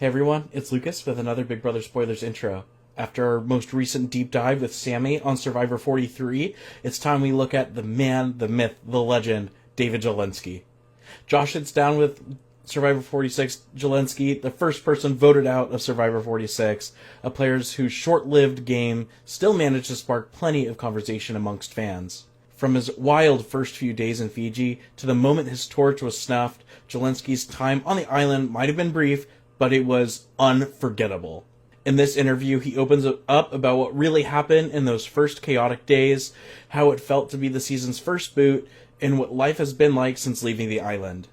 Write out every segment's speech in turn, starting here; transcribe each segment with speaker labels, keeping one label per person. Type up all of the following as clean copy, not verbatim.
Speaker 1: Hey everyone, it's Lucas with another Big Brother Spoilers intro. After our most recent deep dive with Sammy on Survivor 43, it's time we look at the man, the myth, the legend, David Jelinsky. Josh sits down with Survivor 46 Jelinsky, the first person voted out of Survivor 46, a player whose short-lived game still managed to spark plenty of conversation amongst fans. From his wild first few days in Fiji to the moment his torch was snuffed, Jelinsky's time on the island might have been brief, but it was unforgettable. In this interview, he opens up about what really happened in those first chaotic days, how it felt to be the season's first boot, and what life has been like since leaving the island.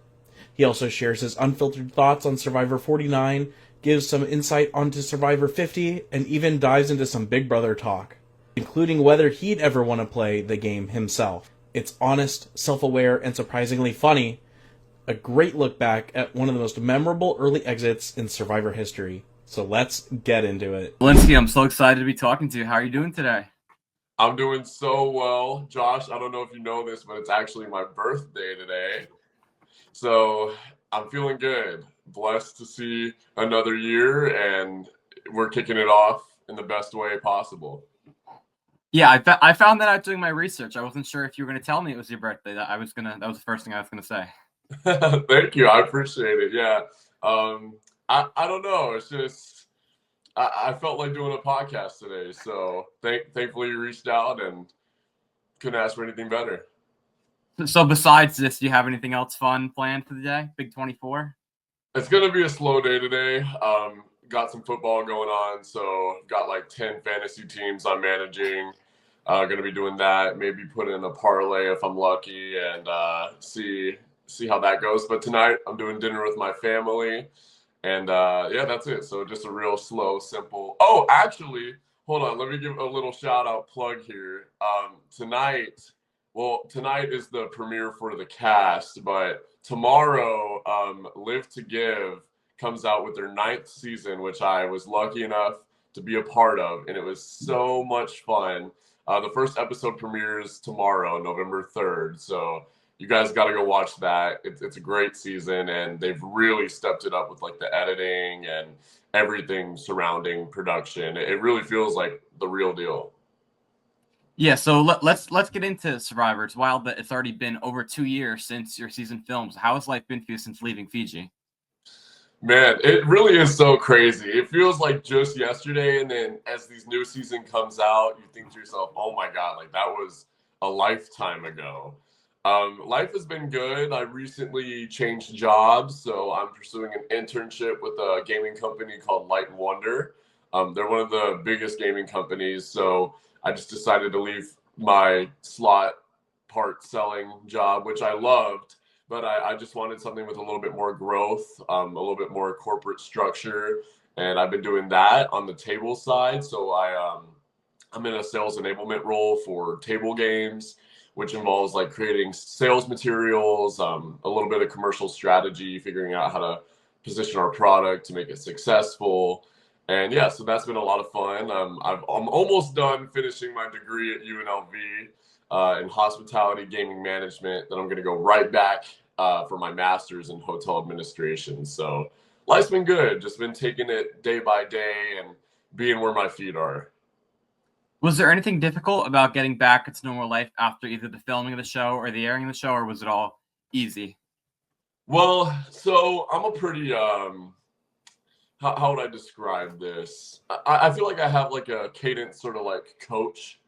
Speaker 1: He also shares his unfiltered thoughts on Survivor 49, gives some insight onto Survivor 50, and even dives into some Big Brother talk, including whether he'd ever want to play the game himself. It's honest, self-aware, and surprisingly funny. A great look back at one of the most memorable early exits in Survivor history. So let's get into it.
Speaker 2: Jelinsky, I'm so excited to be talking to you. How are you doing today?
Speaker 3: I'm doing so well. Josh, I don't know if you know this, but it's actually my birthday today. So I'm feeling good. Blessed to see another year, and we're kicking it off in the best way possible.
Speaker 2: Yeah, I found that out doing my research. I wasn't sure if you were going to tell me it was your birthday. That was the first thing I was going to say.
Speaker 3: Thank you. I appreciate it. Yeah. I don't know. It's just I felt like doing a podcast today. So thankfully you reached out and couldn't ask for anything better.
Speaker 2: So besides this, do you have anything else fun planned for the day? Big 24?
Speaker 3: It's gonna be a slow day today. Got some football going on, so got like 10 fantasy teams I'm managing. Gonna be doing that. Maybe put in a parlay if I'm lucky, and see how that goes. But tonight I'm doing dinner with my family, and yeah, that's it. So just a real slow, simple. Oh, actually, hold on. Let me give a little shout out plug here. Tonight is the premiere for the cast, but tomorrow, Live to Give comes out with their 9th season, which I was lucky enough to be a part of, and it was so much fun. The first episode premieres tomorrow, November 3rd, so you guys got to go watch that. It's a great season, and they've really stepped it up with like the editing and everything surrounding production. It really feels like the real deal.
Speaker 2: Yeah, so let's get into Survivor. It's wild that it's already been over 2 years since your season films. How has life been for you since leaving Fiji?
Speaker 3: Man, it really is so crazy. It feels like just yesterday, and then as these new season comes out, you think to yourself, oh my God, like that was a lifetime ago. Life has been good. I recently changed jobs, so I'm pursuing an internship with a gaming company called Light and Wonder. They're one of the biggest gaming companies, so I just decided to leave my slot part selling job, which I loved, but I just wanted something with a little bit more growth, a little bit more corporate structure, and I've been doing that on the table side. So I'm in a sales enablement role for table games, which involves like creating sales materials, a little bit of commercial strategy, figuring out how to position our product to make it successful. And yeah, so that's been a lot of fun. I'm almost done finishing my degree at UNLV in hospitality gaming management. Then I'm going to go right back for my master's in hotel administration. So life's been good. Just been taking it day by day and being where my feet are.
Speaker 2: Was there anything difficult about getting back to normal life after either the filming of the show or the airing of the show, or was it all easy?
Speaker 3: Well, so I'm a pretty, how would I describe this? I feel like I have like a cadence sort of like coach,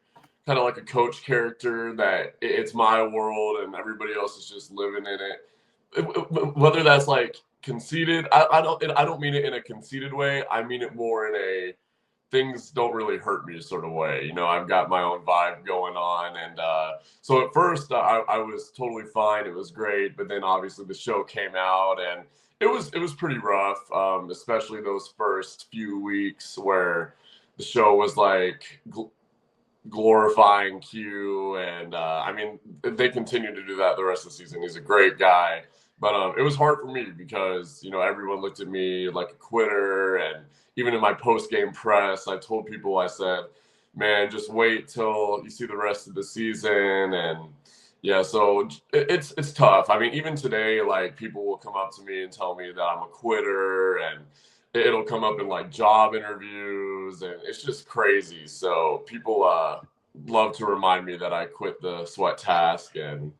Speaker 3: kind of like a coach character that it's my world and everybody else is just living in it. Whether that's like conceited, I don't mean it in a conceited way. I mean it more in a things don't really hurt me sort of way. You know, I've got my own vibe going on. And so at first I was totally fine. It was great. But then obviously the show came out and it was pretty rough, especially those first few weeks where the show was like glorifying Q. And I mean, they continue to do that the rest of the season. He's a great guy. But it was hard for me because, you know, everyone looked at me like a quitter. And even in my post-game press, I told people, I said, man, just wait till you see the rest of the season. And yeah, so it's tough. I mean, even today, like people will come up to me and tell me that I'm a quitter. it'll come up in like job interviews, and it's just crazy. So people love to remind me that I quit the sweat task. And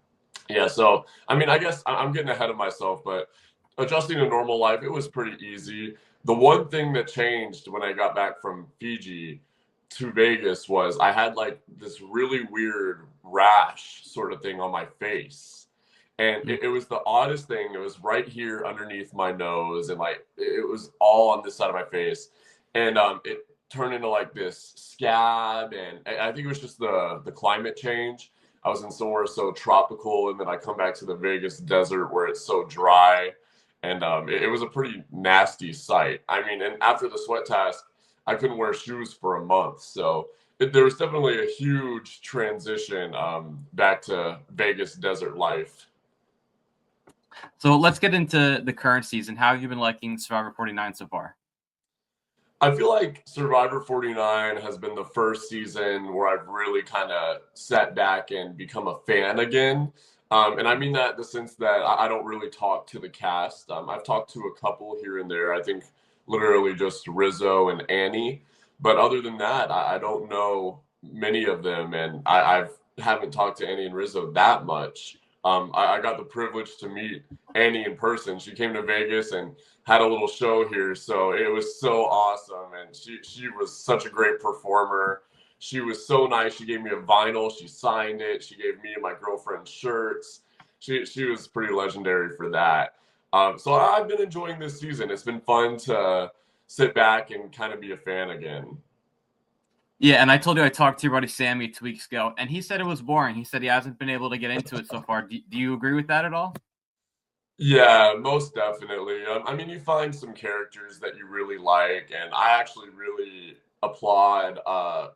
Speaker 3: yeah, so I mean, I guess I'm getting ahead of myself, but adjusting to normal life, it was pretty easy. The one thing that changed when I got back from Fiji to Vegas was I had like this really weird rash sort of thing on my face. And it was the oddest thing. It was right here underneath my nose, and like it was all on this side of my face. And it turned into like this scab, and I think it was just the climate change. I was in somewhere so tropical, and then I come back to the Vegas desert where it's so dry, and it was a pretty nasty sight. I mean, and after the sweat task, I couldn't wear shoes for a month, so there was definitely a huge transition back to Vegas desert life.
Speaker 2: So let's get into the current season. How have you been liking Survivor 49 so far?
Speaker 3: I feel like Survivor 49 has been the first season where I've really kind of sat back and become a fan again. And I mean that in the sense that I don't really talk to the cast. I've talked to a couple here and there. I think literally just Rizzo and Annie. But other than that, I don't know many of them. And I haven't talked to Annie and Rizzo that much. I got the privilege to meet Annie in person. She came to Vegas and had a little show here, so it was so awesome. And she was such a great performer. She was so nice. She gave me a vinyl. She signed it. She gave me and my girlfriend shirts. She was pretty legendary for that. So I've been enjoying this season. It's been fun to sit back and kind of be a fan again.
Speaker 2: Yeah, and I told you I talked to your buddy Sammy 2 weeks ago, and he said it was boring. He said he hasn't been able to get into it so far. Do you agree with that at all?
Speaker 3: Yeah, most definitely. I mean, you find some characters that you really like, and I actually really applaud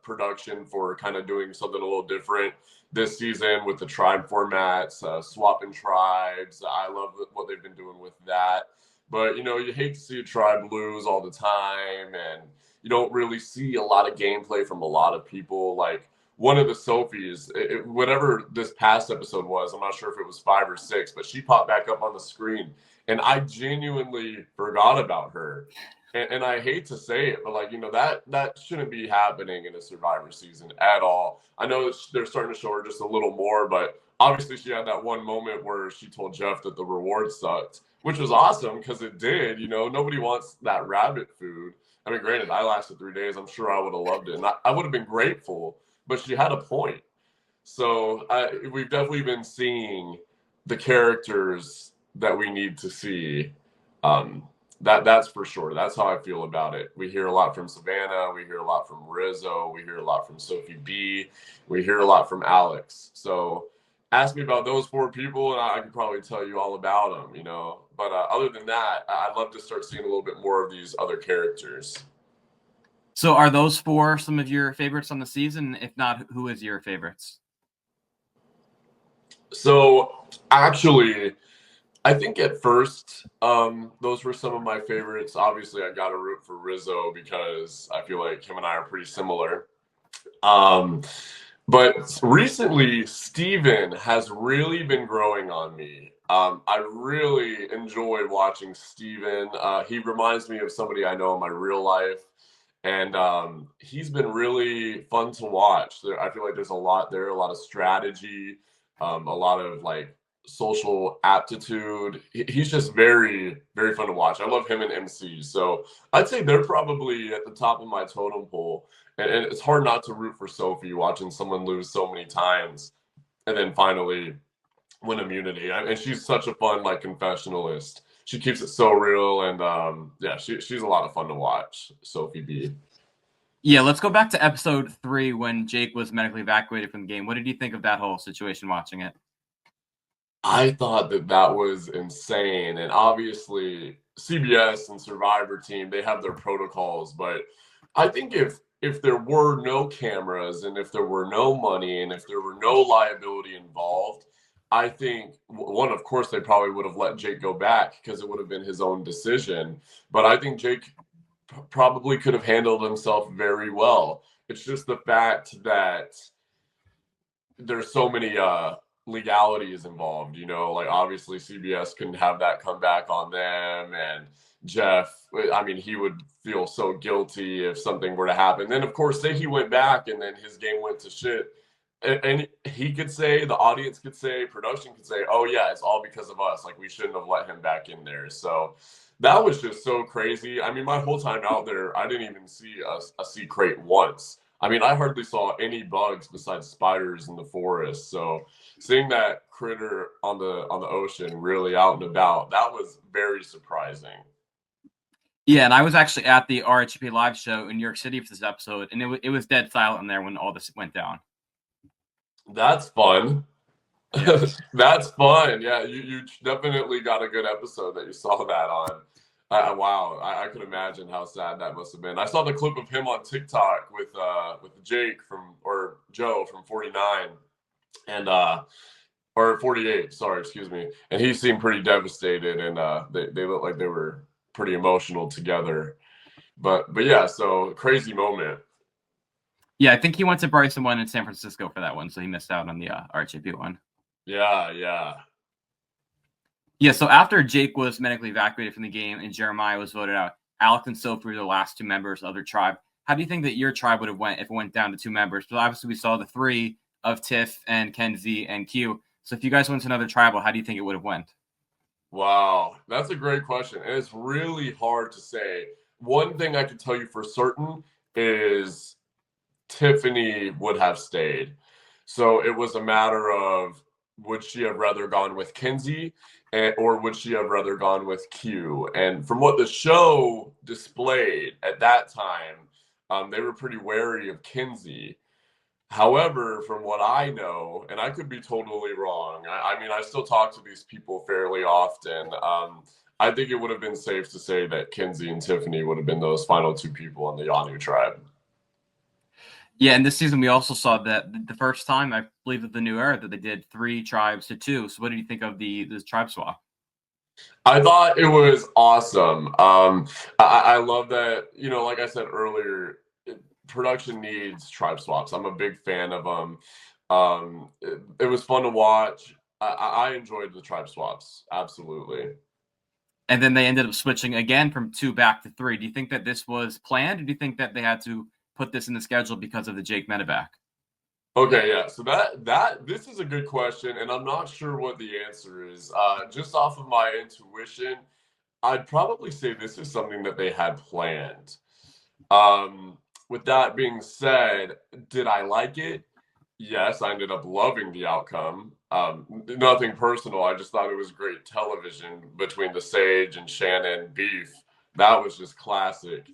Speaker 3: production for kind of doing something a little different this season with the tribe formats, swapping tribes. I love what they've been doing with that. But, you know, you hate to see a tribe lose all the time, and you don't really see a lot of gameplay from a lot of people. Like, one of the Sophies, whatever this past episode was, I'm not sure if it was 5 or 6, but she popped back up on the screen, and I genuinely forgot about her. And I hate to say it, but like, you know, that shouldn't be happening in a Survivor season at all. I know they're starting to show her just a little more, but obviously she had that one moment where she told Jeff that the reward sucked, which was awesome because it did. You know, nobody wants that rabbit food. I mean, granted, I lasted 3 days. I'm sure I would have loved it, and I would have been grateful. But she had a point. So we've definitely been seeing the characters that we need to see. That's for sure. That's how I feel about it. We hear a lot from Savannah. We hear a lot from Rizzo. We hear a lot from Sophie B. We hear a lot from Alex. So ask me about those 4 people, and I can probably tell you all about them, you know. But other than that, I'd love to start seeing a little bit more of these other characters.
Speaker 2: So are those 4 some of your favorites on the season? If not, who is your favorites?
Speaker 3: So actually, I think at first, those were some of my favorites. Obviously, I got to root for Rizzo because I feel like him and I are pretty similar. But recently, Steven has really been growing on me. I really enjoy watching Steven. He reminds me of somebody I know in my real life. And he's been really fun to watch. I feel like there's a lot there, a lot of strategy, a lot of like social aptitude. He's just very, very fun to watch. I love him and MC. So I'd say they're probably at the top of my totem pole. And it's hard not to root for Sophie watching someone lose so many times and then finally win immunity. And she's such a fun like confessionalist. She keeps it so real, and yeah, she's a lot of fun to watch, Sophie B.
Speaker 2: Yeah, let's go back to episode 3 when Jake was medically evacuated from the game. What did you think of that whole situation watching it?
Speaker 3: I thought that was insane, and obviously CBS and Survivor team, they have their protocols, but I think if there were no cameras and if there were no money and if there were no liability involved, I think, one, of course, they probably would have let Jake go back because it would have been his own decision. But I think Jake probably could have handled himself very well. It's just the fact that there's so many legalities involved, you know, like obviously CBS couldn't have that come back on them, and Jeff, I mean, he would feel so guilty if something were to happen. Then of course, say he went back and then his game went to shit, and he could say, the audience could say, production could say, oh yeah, it's all because of us, like we shouldn't have let him back in there. So that was just so crazy. I mean, my whole time out there, I didn't even see a sea crate once. I mean, I hardly saw any bugs besides spiders in the forest. So seeing that critter on the ocean really out and about, that was very surprising.
Speaker 2: Yeah, and I was actually at the RHP live show in New York City for this episode, and it was dead silent in there when all this went down.
Speaker 3: That's fun.
Speaker 2: Yeah.
Speaker 3: That's fun. Yeah, you definitely got a good episode that you saw that on. Wow, I could imagine how sad that must have been. I saw the clip of him on TikTok with Jake or Joe from 49 and or 48. Sorry, excuse me. And he seemed pretty devastated, and they looked like they were pretty emotional together. But yeah, so crazy moment.
Speaker 2: Yeah, I think he went to Bryson one in San Francisco for that one, so he missed out on the RHP one.
Speaker 3: Yeah.
Speaker 2: Yeah, so after Jake was medically evacuated from the game and Jeremiah was voted out, Alex and Sophie were the last two members of their tribe. How do you think that your tribe would have went if it went down to two members? Because obviously we saw the three of Tiff and Kenzie and Q. So if you guys went to another tribal, how do you think it would have went?
Speaker 3: Wow, that's a great question. And it's really hard to say. One thing I can tell you for certain is Tiffany would have stayed. So it was a matter of, would she have rather gone with Kenzie or would she have rather gone with Q? And from what the show displayed at that time, they were pretty wary of Kenzie. However, from what I know, and I could be totally wrong, I mean, I still talk to these people fairly often. I think it would have been safe to say that Kenzie and Tiffany would have been those final two people in the Yanu tribe.
Speaker 2: Yeah, and this season we also saw that the first time, I believe, of the new era, that they did 3 tribes to 2. So what do you think of this tribe swap?
Speaker 3: I thought it was awesome. I love that, you know, like I said earlier, production needs tribe swaps. I'm a big fan of them. It was fun to watch. I enjoyed the tribe swaps. Absolutely.
Speaker 2: And then they ended up switching again from 2 back to 3. Do you think that this was planned, or do you think that they had to put this in the schedule because of the Jake medevac?
Speaker 3: Okay, yeah. So this is a good question, and I'm not sure what the answer is. Just off of my intuition, I'd probably say this is something that they had planned. With that being said, did I like it? Yes, I ended up loving the outcome. Nothing personal. I just thought it was great television between the Sage and Shannon beef. That was just classic.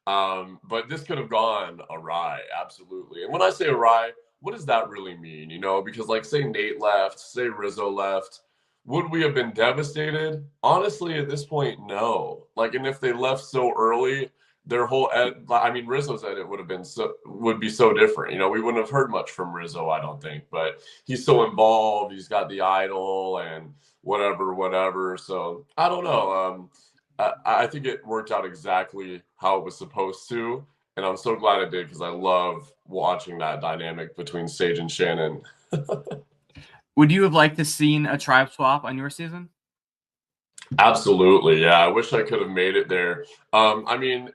Speaker 3: But this could have gone awry, absolutely. And when I say awry, what does that really mean? You know, because like say Nate left, say Rizzo left, would we have been devastated? Honestly, at this point, no. Like, and if they left so early, their whole I mean, Rizzo's edit would be so different. You know, we wouldn't have heard much from Rizzo, I don't think. But he's so involved. He's got the idol and whatever. So I don't know. I think it worked out exactly how it was supposed to. And I'm so glad it did, because I love watching that dynamic between Sage and Shannon.
Speaker 2: Would you have liked to seen a tribe swap on your season?
Speaker 3: Absolutely, yeah. I wish I could have made it there. I mean,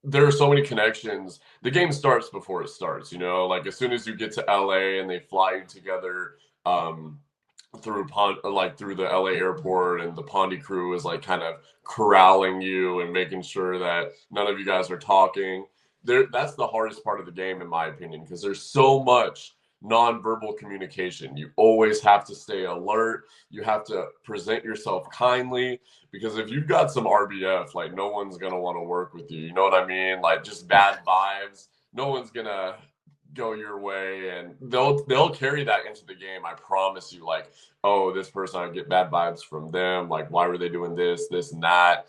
Speaker 3: there are so many connections. The game starts before it starts, you know? Like, as soon as you get to LA and they fly you together through the LA airport, and the Pondy crew is like kind of corralling you and making sure that none of you guys are talking. That's the hardest part of the game, in my opinion, because there's so much nonverbal communication. You always have to stay alert. You have to present yourself kindly, because if you've got some RBF, like, no one's gonna want to work with you. You know what I mean? Like, just bad vibes. No one's gonna go your way, and they'll carry that into the game. I promise you. Like, oh, this person, I get bad vibes from them. Like, why were they doing this and that?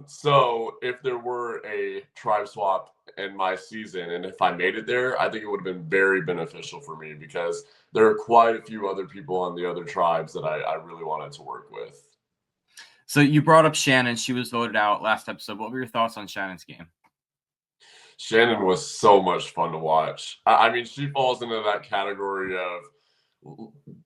Speaker 3: So if there were a tribe swap in my season, and if I made it there, I think it would have been very beneficial for me, because there are quite a few other people on the other tribes that I really wanted to work with.
Speaker 2: So you brought up Shannon. She was voted out last episode. What were your thoughts on Shannon's game?
Speaker 3: Shannon was so much fun to watch. I mean, she falls into that category of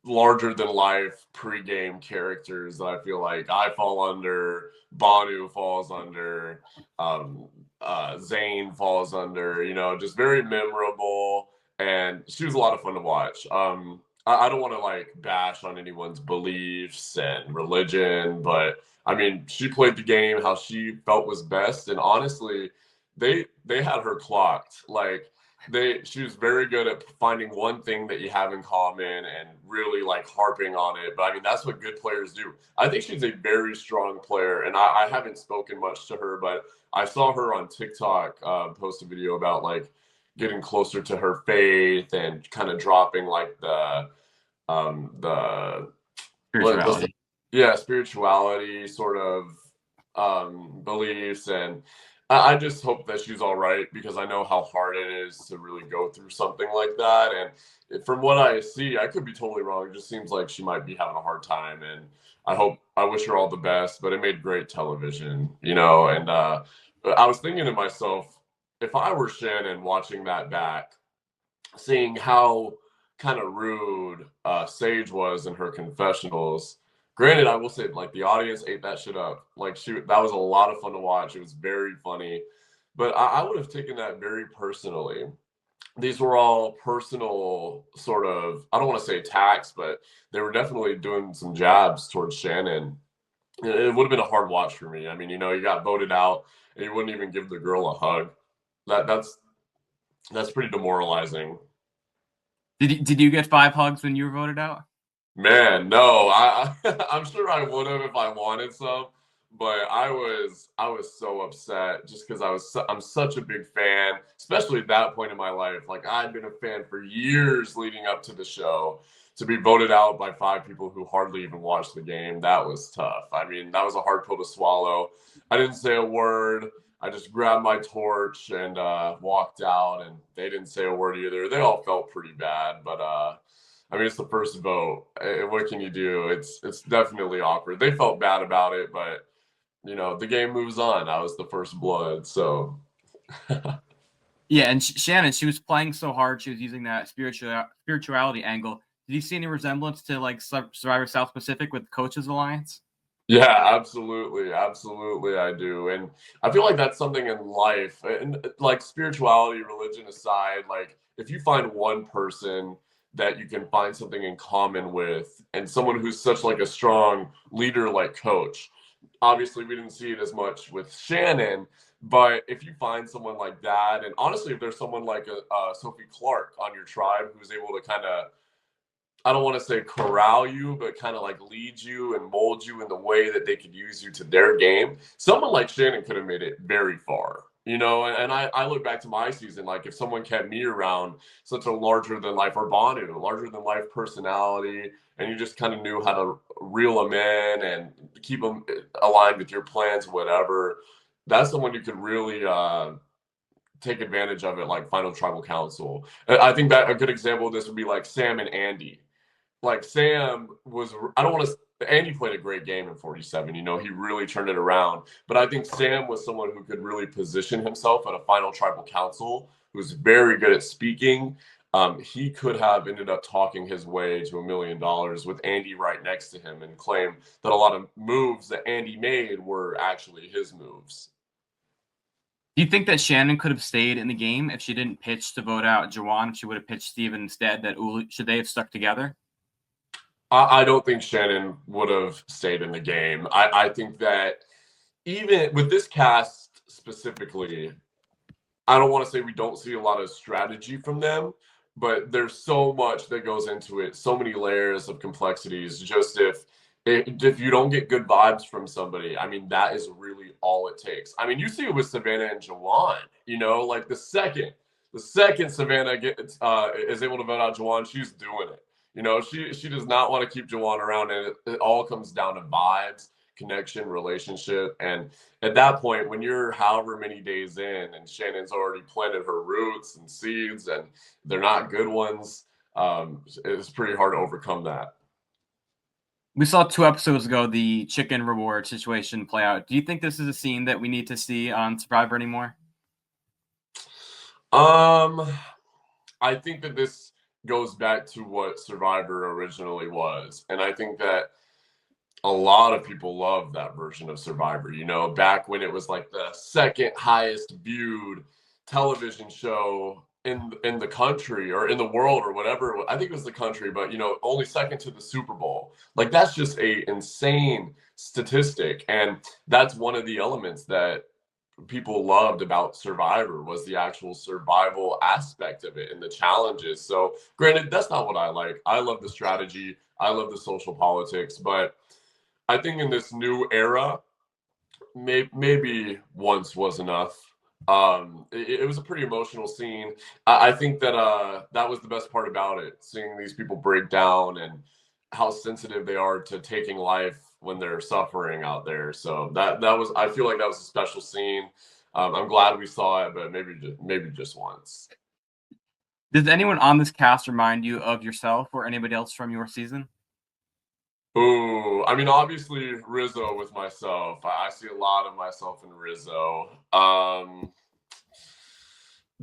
Speaker 3: larger than life pregame characters that I feel like I fall under, Banu falls under, Zayn falls under, just very memorable. And she was a lot of fun to watch. I don't want to like bash on anyone's beliefs and religion, but I mean, she played the game how she felt was best. And honestly, they had her clocked. Like, she was very good at finding one thing that you have in common and really like harping on it. But I mean, that's what good players do. I think she's a very strong player, and I haven't spoken much to her, but I saw her on TikTok post a video about like getting closer to her faith and kind of dropping like the
Speaker 2: Spirituality.
Speaker 3: spirituality sort of beliefs. And I just hope that she's all right, because I know how hard it is to really go through something like that. And from what I see, I could be totally wrong. It just seems like she might be having a hard time. And I wish her all the best, but it made great television, and I was thinking to myself, if I were Shannon watching that back, seeing how kind of rude Sage was in her confessionals. Granted, I will say, like, the audience ate that shit up. Like, that was a lot of fun to watch. It was very funny, but I would have taken that very personally. These were all personal sort of, I don't want to say attacks, but they were definitely doing some jabs towards Shannon. It would have been a hard watch for me. I mean, you got voted out and you wouldn't even give the girl a hug. That's pretty demoralizing.
Speaker 2: Did you get 5 hugs when you were voted out?
Speaker 3: Man, no. I'm sure I would have if I wanted some, but I was so upset just because I'm such a big fan, especially at that point in my life. Like, I'd been a fan for years leading up to the show. To be voted out by 5 people who hardly even watched the game, that was tough. I mean, that was a hard pill to swallow. I didn't say a word. I just grabbed my torch and walked out, and they didn't say a word either. They all felt pretty bad, but I mean, it's the first vote. What can you do? It's definitely awkward. They felt bad about it, but the game moves on. I was the first blood, so.
Speaker 2: Yeah, and Shannon, she was playing so hard. She was using that spirituality angle. Did you see any resemblance to like Survivor South Pacific with Coaches Alliance?
Speaker 3: Yeah, absolutely. Absolutely, I do. And I feel like that's something in life, and like spirituality, religion aside, like if you find one person that you can find something in common with, and someone who's such like a strong leader like Coach. Obviously, we didn't see it as much with Shannon, but if you find someone like that, and honestly, if there's someone like a Sophie Clark on your tribe who's able to kind of, I don't want to say corral you, but kind of like lead you and mold you in the way that they could use you to their game. Someone like Shannon could have made it very far, and I look back to my season, like if someone kept me around, such a larger than life, or Banu, larger than life personality, and you just kind of knew how to reel them in and keep them aligned with your plans, whatever. That's someone you could really take advantage of it, like Final Tribal Council. I think that a good example of this would be like Sam and Andy. Like Sam was, I don't want to, Andy played a great game in 47. He really turned it around. But I think Sam was someone who could really position himself at a Final Tribal Council, who's very good at speaking. He could have ended up talking his way to $1 million with Andy right next to him, and claim that a lot of moves that Andy made were actually his moves.
Speaker 2: Do you think that Shannon could have stayed in the game if she didn't pitch to vote out Jawan? If she would have pitched Steven instead, should they have stuck together?
Speaker 3: I don't think Shannon would have stayed in the game. I think that even with this cast specifically, I don't want to say we don't see a lot of strategy from them, but there's so much that goes into it, so many layers of complexities. Just if you don't get good vibes from somebody, I mean, that is really all it takes. I mean, you see it with Savannah and Jawan, like the second Savannah is able to vote out Jawan, she's doing it. She does not want to keep Jawan around, and it all comes down to vibes, connection, relationship. And at that point, when you're however many days in and Shannon's already planted her roots and seeds, and they're not good ones, it's pretty hard to overcome that.
Speaker 2: We saw 2 episodes ago the chicken reward situation play out. Do you think this is a scene that we need to see on Survivor anymore?
Speaker 3: I think that this goes back to what Survivor originally was. And I think that a lot of people love that version of Survivor, you know, back when it was like the second highest viewed television show in the country or in the world or whatever. I think it was the country, but you know, only second to the Super Bowl. Like that's just a insane statistic. And that's one of the elements that people loved about Survivor was the actual survival aspect of it and the challenges. So granted, that's not what I like. I love the strategy. I love the social politics, but I think in this new era, maybe once was enough. It was a pretty emotional scene. I think that that was the best part about it, seeing these people break down and how sensitive they are to taking life when they're suffering out there. So that was, I feel like that was a special scene. I'm glad we saw it, but maybe just once.
Speaker 2: Does anyone on this cast remind you of yourself or anybody else from your season?
Speaker 3: Ooh, I mean, obviously Rizzo with myself. I see a lot of myself in Rizzo.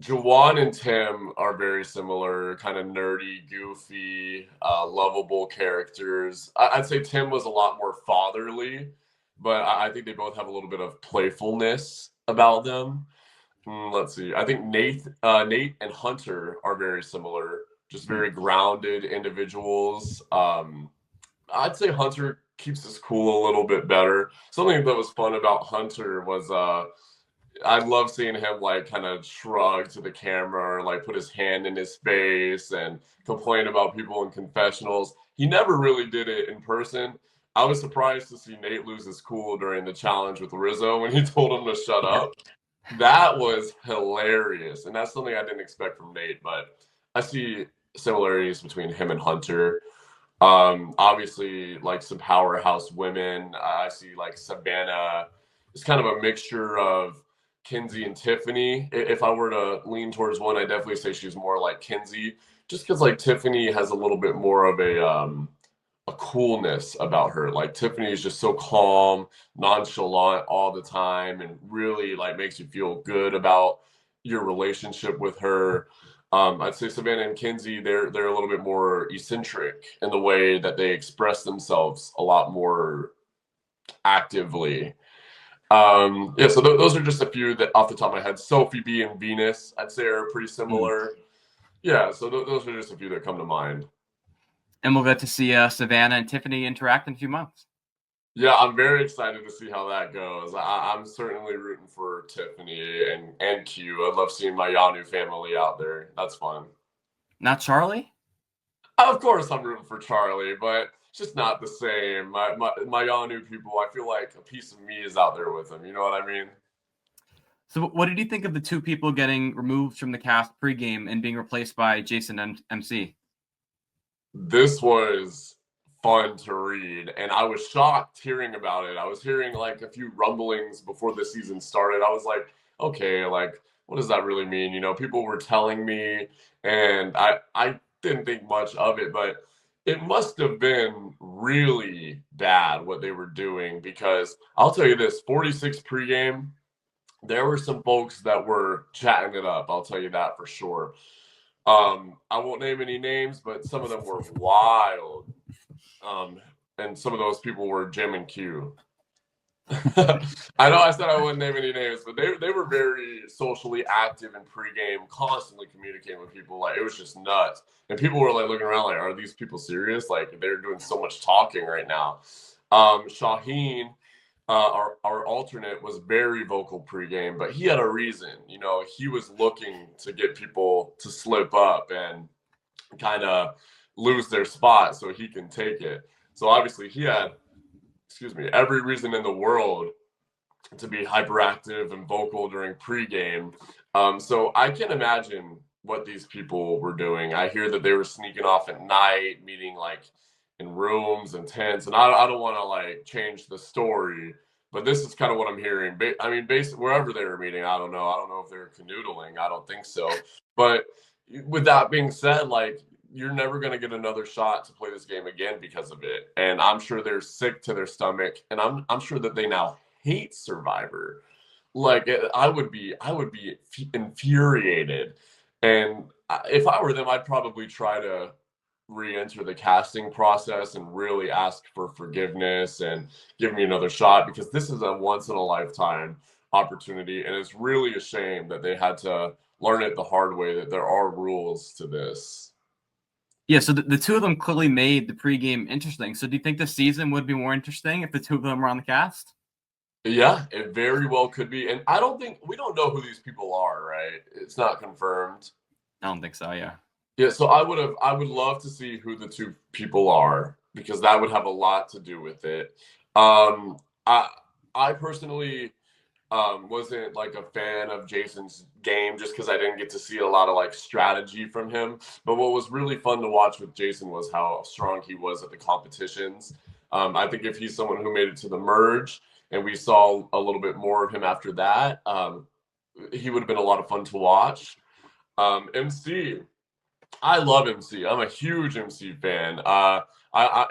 Speaker 3: Jawan and Tim are very similar, kind of nerdy, goofy, lovable characters. I'd say Tim was a lot more fatherly, but I think they both have a little bit of playfulness about them. Let's see. I think Nate and Hunter are very similar, just very grounded individuals. I'd say Hunter keeps us cool a little bit better. Something that was fun about Hunter was I love seeing him like kind of shrug to the camera or like put his hand in his face and complain about people in confessionals. He never really did it in person. I was surprised to see Nate lose his cool during the challenge with Rizzo when he told him to shut up. That was hilarious. And that's something I didn't expect from Nate, but I see similarities between him and Hunter. Obviously like some powerhouse women. I see like Savannah. It's kind of a mixture of Kinsey and Tiffany. If I were to lean towards one, I definitely say she's more like Kinsey, just because like Tiffany has a little bit more of a coolness about her. Like Tiffany is just so calm, nonchalant all the time, and really like makes you feel good about your relationship with her. I'd say Savannah and Kinsey, they're a little bit more eccentric in the way that they express themselves a lot more actively. Yeah, so those are just a few that off the top of my head. Sophie B and Venus, I'd say are pretty similar. Yeah, so those are just a few that come to mind.
Speaker 2: And we'll get to see Savannah and Tiffany interact in a few months.
Speaker 3: Yeah, I'm very excited to see how that goes. I'm certainly rooting for Tiffany and Q. I love seeing my Yanu family out there. That's fun.
Speaker 2: Not Charlie?
Speaker 3: Of course I'm rooting for Charlie, but it's just not the same. My Yanu people, I feel like a piece of me is out there with them. You know what I mean?
Speaker 2: So what did you think of the two people getting removed from the cast pregame and being replaced by Jason and MC?
Speaker 3: This was fun to read, and I was shocked hearing about it. I was hearing like a few rumblings before the season started. I was like, okay, like what does that really mean? You know, people were telling me, and I didn't think much of it, but it must have been really bad what they were doing, because I'll tell you this, 46 pregame, there were some folks that were chatting it up. I'll tell you that for sure. I won't name any names, but some of them were wild. And some of those people were Jim and Q. I know I said I wouldn't name any names, but they were very socially active in pregame, constantly communicating with people. Like it was just nuts. And people were like looking around like, are these people serious? Like they're doing so much talking right now. Shaheen, our alternate, was very vocal pregame, but he had a reason. You know, he was looking to get people to slip up and kind of lose their spot so he can take it. So obviously he had, every reason in the world to be hyperactive and vocal during pregame. So I can imagine what these people were doing. I hear that they were sneaking off at night, meeting like in rooms and tents. And I don't want to like change the story, but this is kind of what I'm hearing. I mean, basically wherever they were meeting, I don't know. I don't know if they were canoodling. I don't think so. But with that being said, like you're never going to get another shot to play this game again because of it. And I'm sure they're sick to their stomach. And I'm sure that they now hate Survivor. Like I would be infuriated. And if I were them, I'd probably try to re-enter the casting process and really ask for forgiveness and give me another shot, because this is a once in a lifetime opportunity, and it's really a shame that they had to learn it the hard way, that there are rules to this.
Speaker 2: Yeah, so the two of them clearly made the pregame interesting. So do you think the season would be more interesting if the two of them were on the cast?
Speaker 3: Yeah, it very well could be. And we don't know who these people are, right? It's not confirmed.
Speaker 2: I don't think so, yeah.
Speaker 3: Yeah, so I would love to see who the two people are, because that would have a lot to do with it. I personally wasn't like a fan of Jason's game, just because I didn't get to see a lot of like strategy from him. But what was really fun to watch with Jason was how strong he was at the competitions. I think if he's someone who made it to the merge and we saw a little bit more of him after that, he would have been a lot of fun to watch. MC, I love MC. I'm a huge MC fan.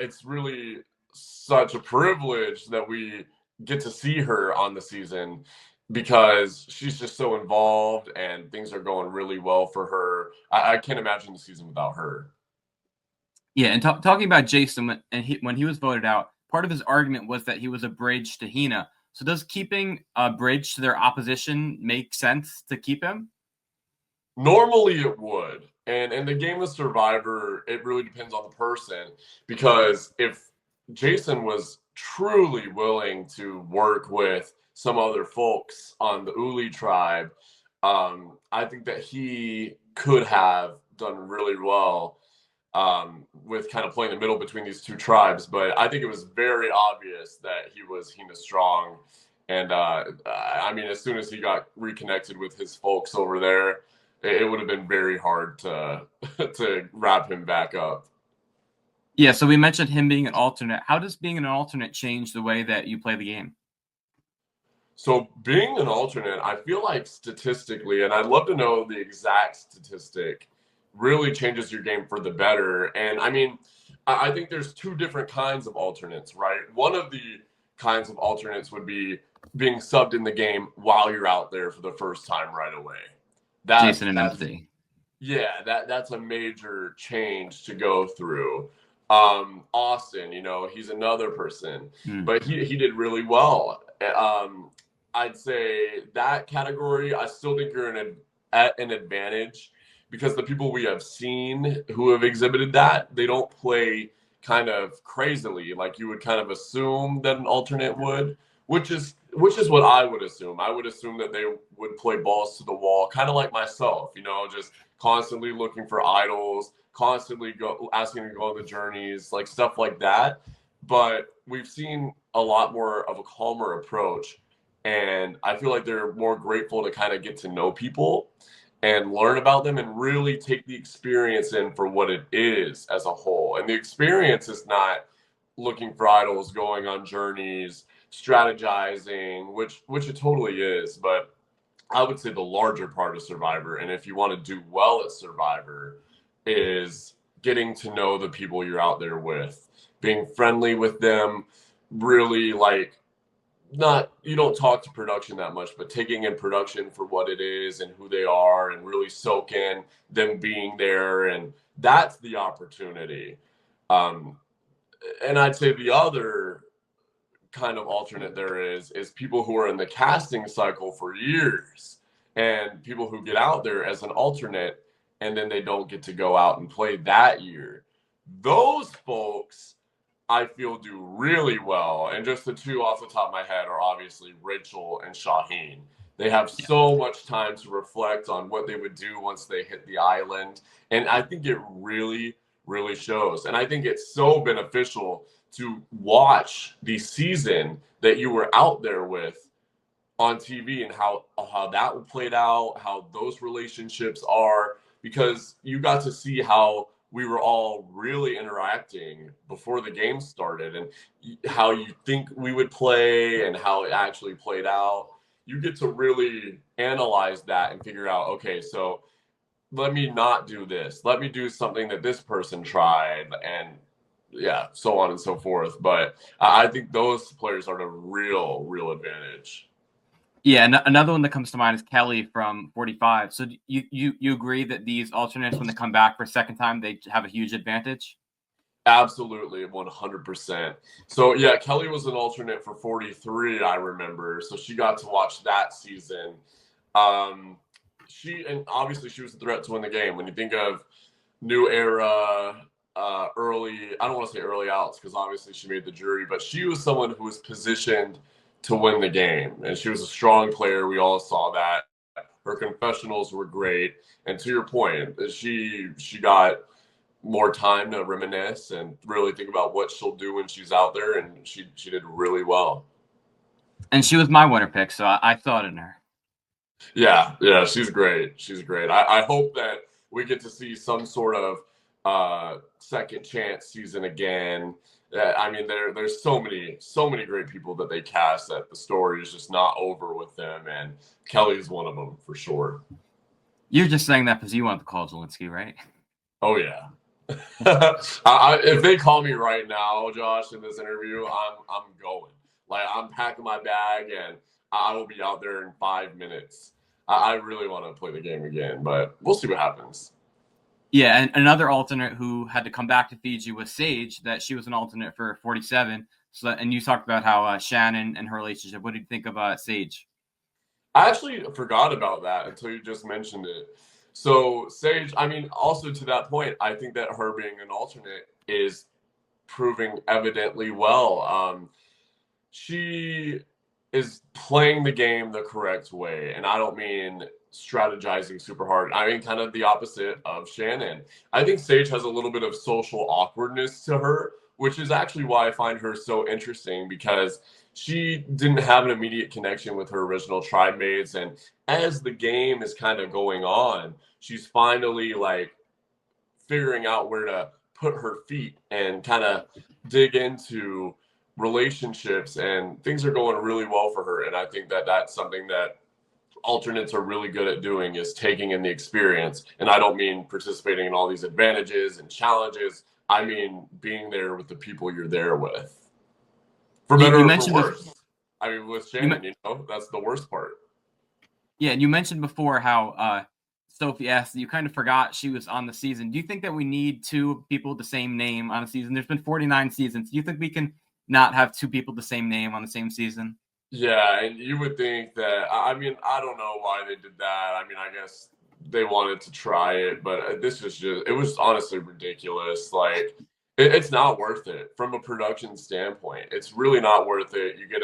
Speaker 3: It's really such a privilege that we get to see her on the season, because she's just so involved and things are going really well for her. I can't imagine the season without her.
Speaker 2: Yeah, and talking about Jason, when he was voted out, part of his argument was that he was a bridge to Hina. So does keeping a bridge to their opposition make sense to keep him?
Speaker 3: Normally it would. And in the game of Survivor, it really depends on the person, because if Jason was truly willing to work with some other folks on the Uli tribe, I think that he could have done really well with kind of playing the middle between these two tribes. But I think it was very obvious that he was Hina strong. And I mean, as soon as he got reconnected with his folks over there, it would have been very hard to to wrap him back up.
Speaker 2: Yeah, so we mentioned him being an alternate. How does being an alternate change the way that you play the game?
Speaker 3: So being an alternate, I feel like statistically, and I'd love to know the exact statistic, really changes your game for the better. And I mean, I think there's two different kinds of alternates, right? One of the kinds of alternates would be being subbed in the game while you're out there for the first time right away.
Speaker 2: Jason and MC.
Speaker 3: Yeah, that's a major change to go through. Austin, he's another person, but he did really well. I'd say that category, I still think you're at an advantage, because the people we have seen who have exhibited that, they don't play kind of crazily like you would kind of assume that an alternate would, which is what I would assume. I would assume that they would play balls to the wall, kind of like myself, just constantly looking for idols, constantly asking to go on the journeys, like stuff like that. But we've seen a lot more of a calmer approach, and I feel like they're more grateful to kind of get to know people and learn about them and really take the experience in for what it is as a whole. And the experience is not looking for idols, going on journeys, strategizing, which it totally is, but I would say the larger part of Survivor, and if you want to do well at Survivor, is getting to know the people you're out there with, being friendly with them, really you don't talk to production that much, but taking in production for what it is and who they are, and really soak in them being there. And that's the opportunity. And I'd say the other kind of alternate there is people who are in the casting cycle for years, and people who get out there as an alternate and then they don't get to go out and play that year. Those folks, I feel, do really well. And just the two off the top of my head are obviously Rachel and Shaheen. They have so much time to reflect on what they would do once they hit the island. And I think it really, really shows. And I think it's so beneficial to watch the season that you were out there with on TV, and how that played out, how those relationships are, because you got to see how we were all really interacting before the game started, and how you think we would play and how it actually played out. You get to really analyze that and figure out, okay, so let me not do this. Let me do something that this person tried, and yeah, so on and so forth. But I think those players are the real advantage.
Speaker 2: Yeah, and another one that comes to mind is Kelly from 45. So you agree that these alternates, when they come back for a second time, they have a huge advantage?
Speaker 3: Absolutely, 100%. So yeah, Kelly was an alternate for 43, I remember. So she got to watch that season. And obviously she was a threat to win the game. When you think of new era, early, I don't want to say early outs because obviously she made the jury, but she was someone who was positioned to win the game, and she was a strong player. We all saw that. Her confessionals were great, and to your point, she got more time to reminisce and really think about what she'll do when she's out there, and she did really well.
Speaker 2: And she was my winner pick, so I thought in her.
Speaker 3: Yeah, she's great. She's great. I hope that we get to see some sort of second chance season again. I mean, there's so many great people that they cast that the story is just not over with them, and Kelly's one of them for sure.
Speaker 2: You're just saying that because you want to call Jelinsky, right?
Speaker 3: Oh yeah. If they call me right now, Josh, in this interview, I'm going. Like, I'm packing my bag and I will be out there in 5 minutes. I really want to play the game again, but we'll see what happens.
Speaker 2: Yeah, and another alternate who had to come back to Fiji was Sage. That she was an alternate for 47. So, and you talked about how Shannon and her relationship. What did you think of Sage?
Speaker 3: I actually forgot about that until you just mentioned it. So Sage, I mean, also to that point, I think that her being an alternate is proving evidently well. She is playing the game the correct way, and I don't mean strategizing super hard. I mean kind of the opposite of Shannon. I think Sage has a little bit of social awkwardness to her, which is actually why I find her so interesting, because she didn't have an immediate connection with her original tribe mates, and as the game is kind of going on, she's finally like figuring out where to put her feet and kind of dig into relationships, and things are going really well for her. And I think that that's something that alternates are really good at doing, is taking in the experience. And I don't mean participating in all these advantages and challenges. I mean being there with the people you're there with. For better or for worse. I mean, with Shannon, that's the worst part.
Speaker 2: Yeah, and you mentioned before how Sophie asked, you kind of forgot she was on the season. Do you think that we need two people with the same name on a season? There's been 49 seasons. Do you think we can not have two people with the same name on the same season?
Speaker 3: Yeah, and you would think that, I mean, I don't know why they did that. I mean, I guess they wanted to try it, but this was just, it was honestly ridiculous. Like, it's not worth it from a production standpoint. It's really not worth it. You get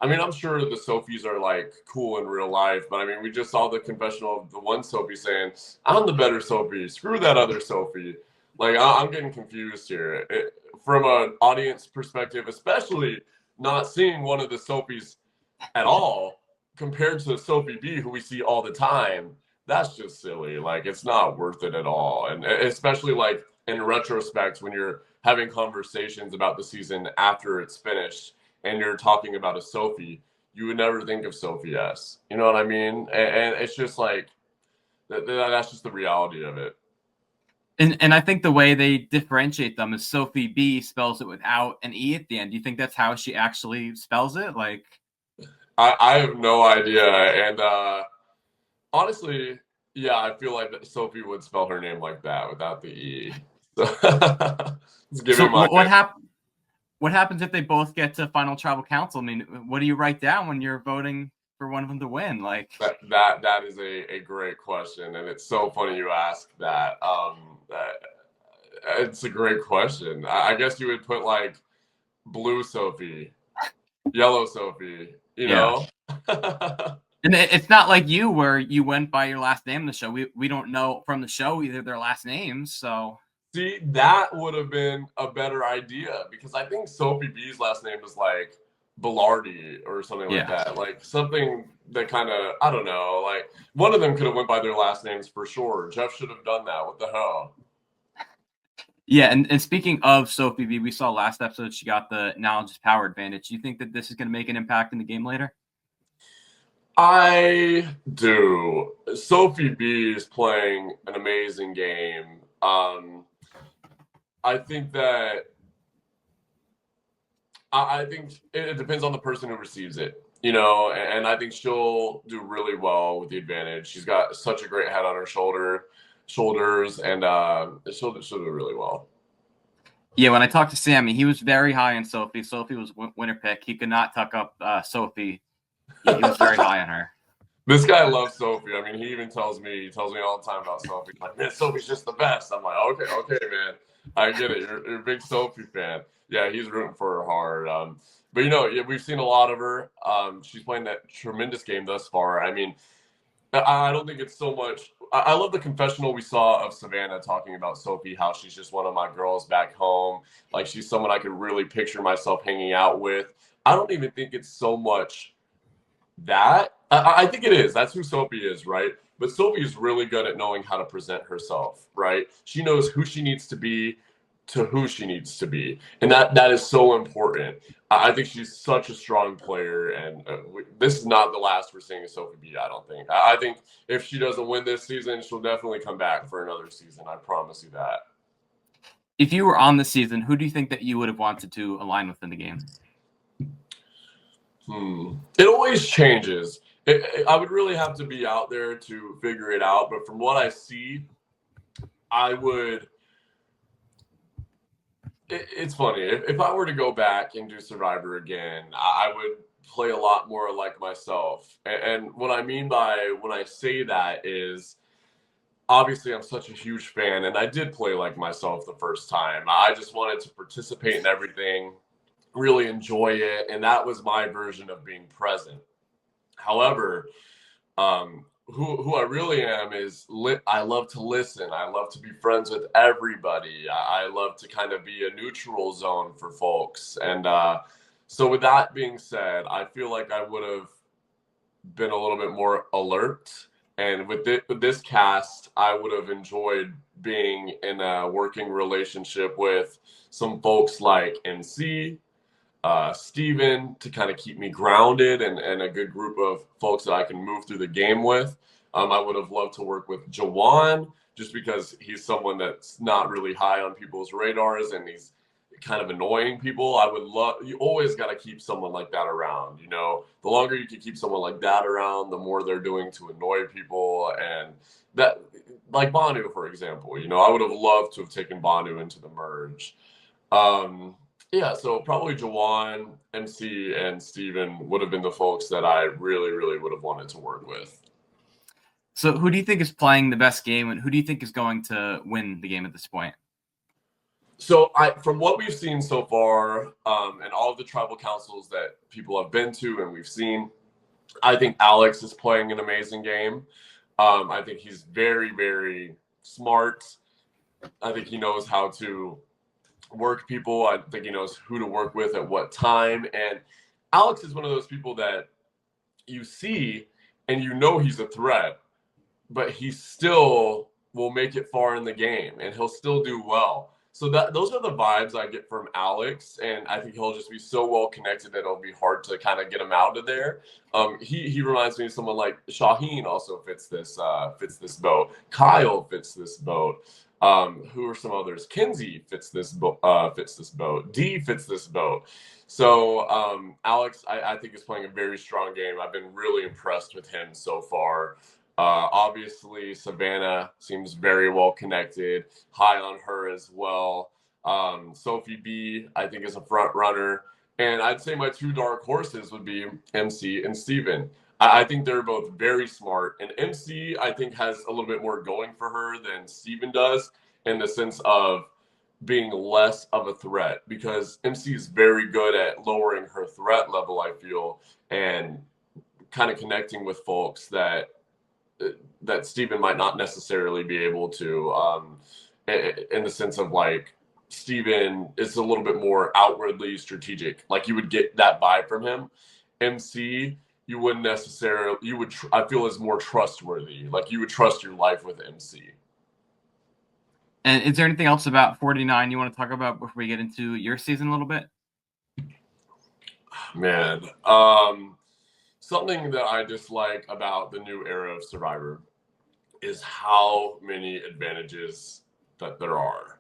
Speaker 3: I mean, I'm sure the Sophies are like cool in real life, but I mean, we just saw the confessional of the one Sophie saying, I'm the better Sophie, screw that other Sophie. Like, I'm getting confused here. From an audience perspective, especially not seeing one of the Sophies at all compared to Sophie B, who we see all the time, that's just silly. Like, it's not worth it at all. And especially like in retrospect, when you're having conversations about the season after it's finished and you're talking about a Sophie, you would never think of Sophie S. You know what I mean? And it's just like, that's just the reality of it.
Speaker 2: And I think the way they differentiate them is Sophie B spells it without an E at the end. Do you think that's how she actually spells it? Like,
Speaker 3: I have no idea. And honestly, yeah, I feel like Sophie would spell her name like that without the E.
Speaker 2: So what happens if they both get to final tribal council? I mean, what do you write down when you're voting for one of them to win? Like,
Speaker 3: that is a great question, and it's so funny you ask that. It's a great question. I guess you would put like blue Sophie, yellow Sophie, you know?
Speaker 2: And it's not like you where you went by your last name in the show. We don't know from the show either their last names, so.
Speaker 3: See, that would have been a better idea, because I think Sophie B's last name is like Bilardi or something like that. Like something that kind of, I don't know, like one of them could have went by their last names for sure. Jeff should have done that. What the hell?
Speaker 2: Yeah, and speaking of Sophie B, we saw last episode she got the knowledge is power advantage. Do you think that this is going to make an impact in the game later?
Speaker 3: I do. Sophie B is playing an amazing game. I think that I think it depends on the person who receives it. you know, and I think she'll do really well with the advantage. She's got such a great head on her shoulders, and she'll do really well.
Speaker 2: Yeah, when I talked to Sammy, he was very high on Sophie. Sophie was winner pick. He could not tuck up Sophie. He was very high on her.
Speaker 3: This guy loves Sophie. I mean, he even tells me all the time about Sophie. Like, man, Sophie's just the best. I'm like, okay, man. I get it. You're a big Sophie fan. Yeah, he's rooting for her hard. But yeah, we've seen a lot of her. She's playing that tremendous game thus far. I mean, I don't think it's so much. I love the confessional we saw of Savannah talking about Sophie, how she's just one of my girls back home. Like, she's someone I could really picture myself hanging out with. I don't even think it's so much that. I think it is. That's who Sophie is, right? But Sophie is really good at knowing how to present herself, right? She knows who she needs to be to who she needs to be. And that is so important. I think she's such a strong player, and this is not the last we're seeing of Sophie B, I don't think. I think if she doesn't win this season, she'll definitely come back for another season. I promise you that.
Speaker 2: If you were on the season, who do you think that you would have wanted to align with in the game?
Speaker 3: It always changes. I would really have to be out there to figure it out. But from what I see, I would. It's funny. If I were to go back and do Survivor again, I would play a lot more like myself. And what I mean by when I say that is, obviously, I'm such a huge fan, and I did play like myself the first time. I just wanted to participate in everything, really enjoy it, and that was my version of being present. However, who I really am is I love to listen. I love to be friends with everybody. I love to kind of be a neutral zone for folks. And so with that being said, I feel like I would have been a little bit more alert. And with this cast, I would have enjoyed being in a working relationship with some folks like MC, Steven, to kind of keep me grounded, and a good group of folks that I can move through the game with. I would have loved to work with Jawan, just because he's someone that's not really high on people's radars, and he's kind of annoying people. I would love, you always got to keep someone like that around. The longer you can keep someone like that around, the more they're doing to annoy people. And that, like Banu, for example, I would have loved to have taken Banu into the merge. Yeah, so probably Jawan, MC, and Steven would have been the folks that I really, really would have wanted to work with.
Speaker 2: So who do you think is playing the best game, and who do you think is going to win the game at this point?
Speaker 3: So from what we've seen so far, and all of the tribal councils that people have been to and we've seen, I think Alex is playing an amazing game. I think he's very, very smart. I think he knows how to work people. I think he knows who to work with at what time. And Alex is one of those people that you see and he's a threat, but he still will make it far in the game, and he'll still do well. So those are the vibes I get from Alex, and I think he'll just be so well connected that it'll be hard to kind of get him out of there. He reminds me of someone like Shaheen. Also fits this boat. Kyle fits this boat. Who are some others? Kinsey fits this boat. D fits this boat. So Alex, I think, is playing a very strong game. I've been really impressed with him so far. Obviously, Savannah seems very well connected. High on her as well. Sophie B, I think, is a front runner. And I'd say my two dark horses would be MC and Steven. I think they're both very smart. And MC, I think, has a little bit more going for her than Steven does, in the sense of being less of a threat, because MC is very good at lowering her threat level, I feel, and kind of connecting with folks that Steven might not necessarily be able to, in the sense of, like, Steven is a little bit more outwardly strategic. Like, you would get that vibe from him. MC, you wouldn't necessarily, I feel, is more trustworthy. Like, you would trust your life with MC.
Speaker 2: And is there anything else about 49 you want to talk about before we get into your season a little bit?
Speaker 3: Man, something that I dislike about the new era of Survivor is how many advantages that there are.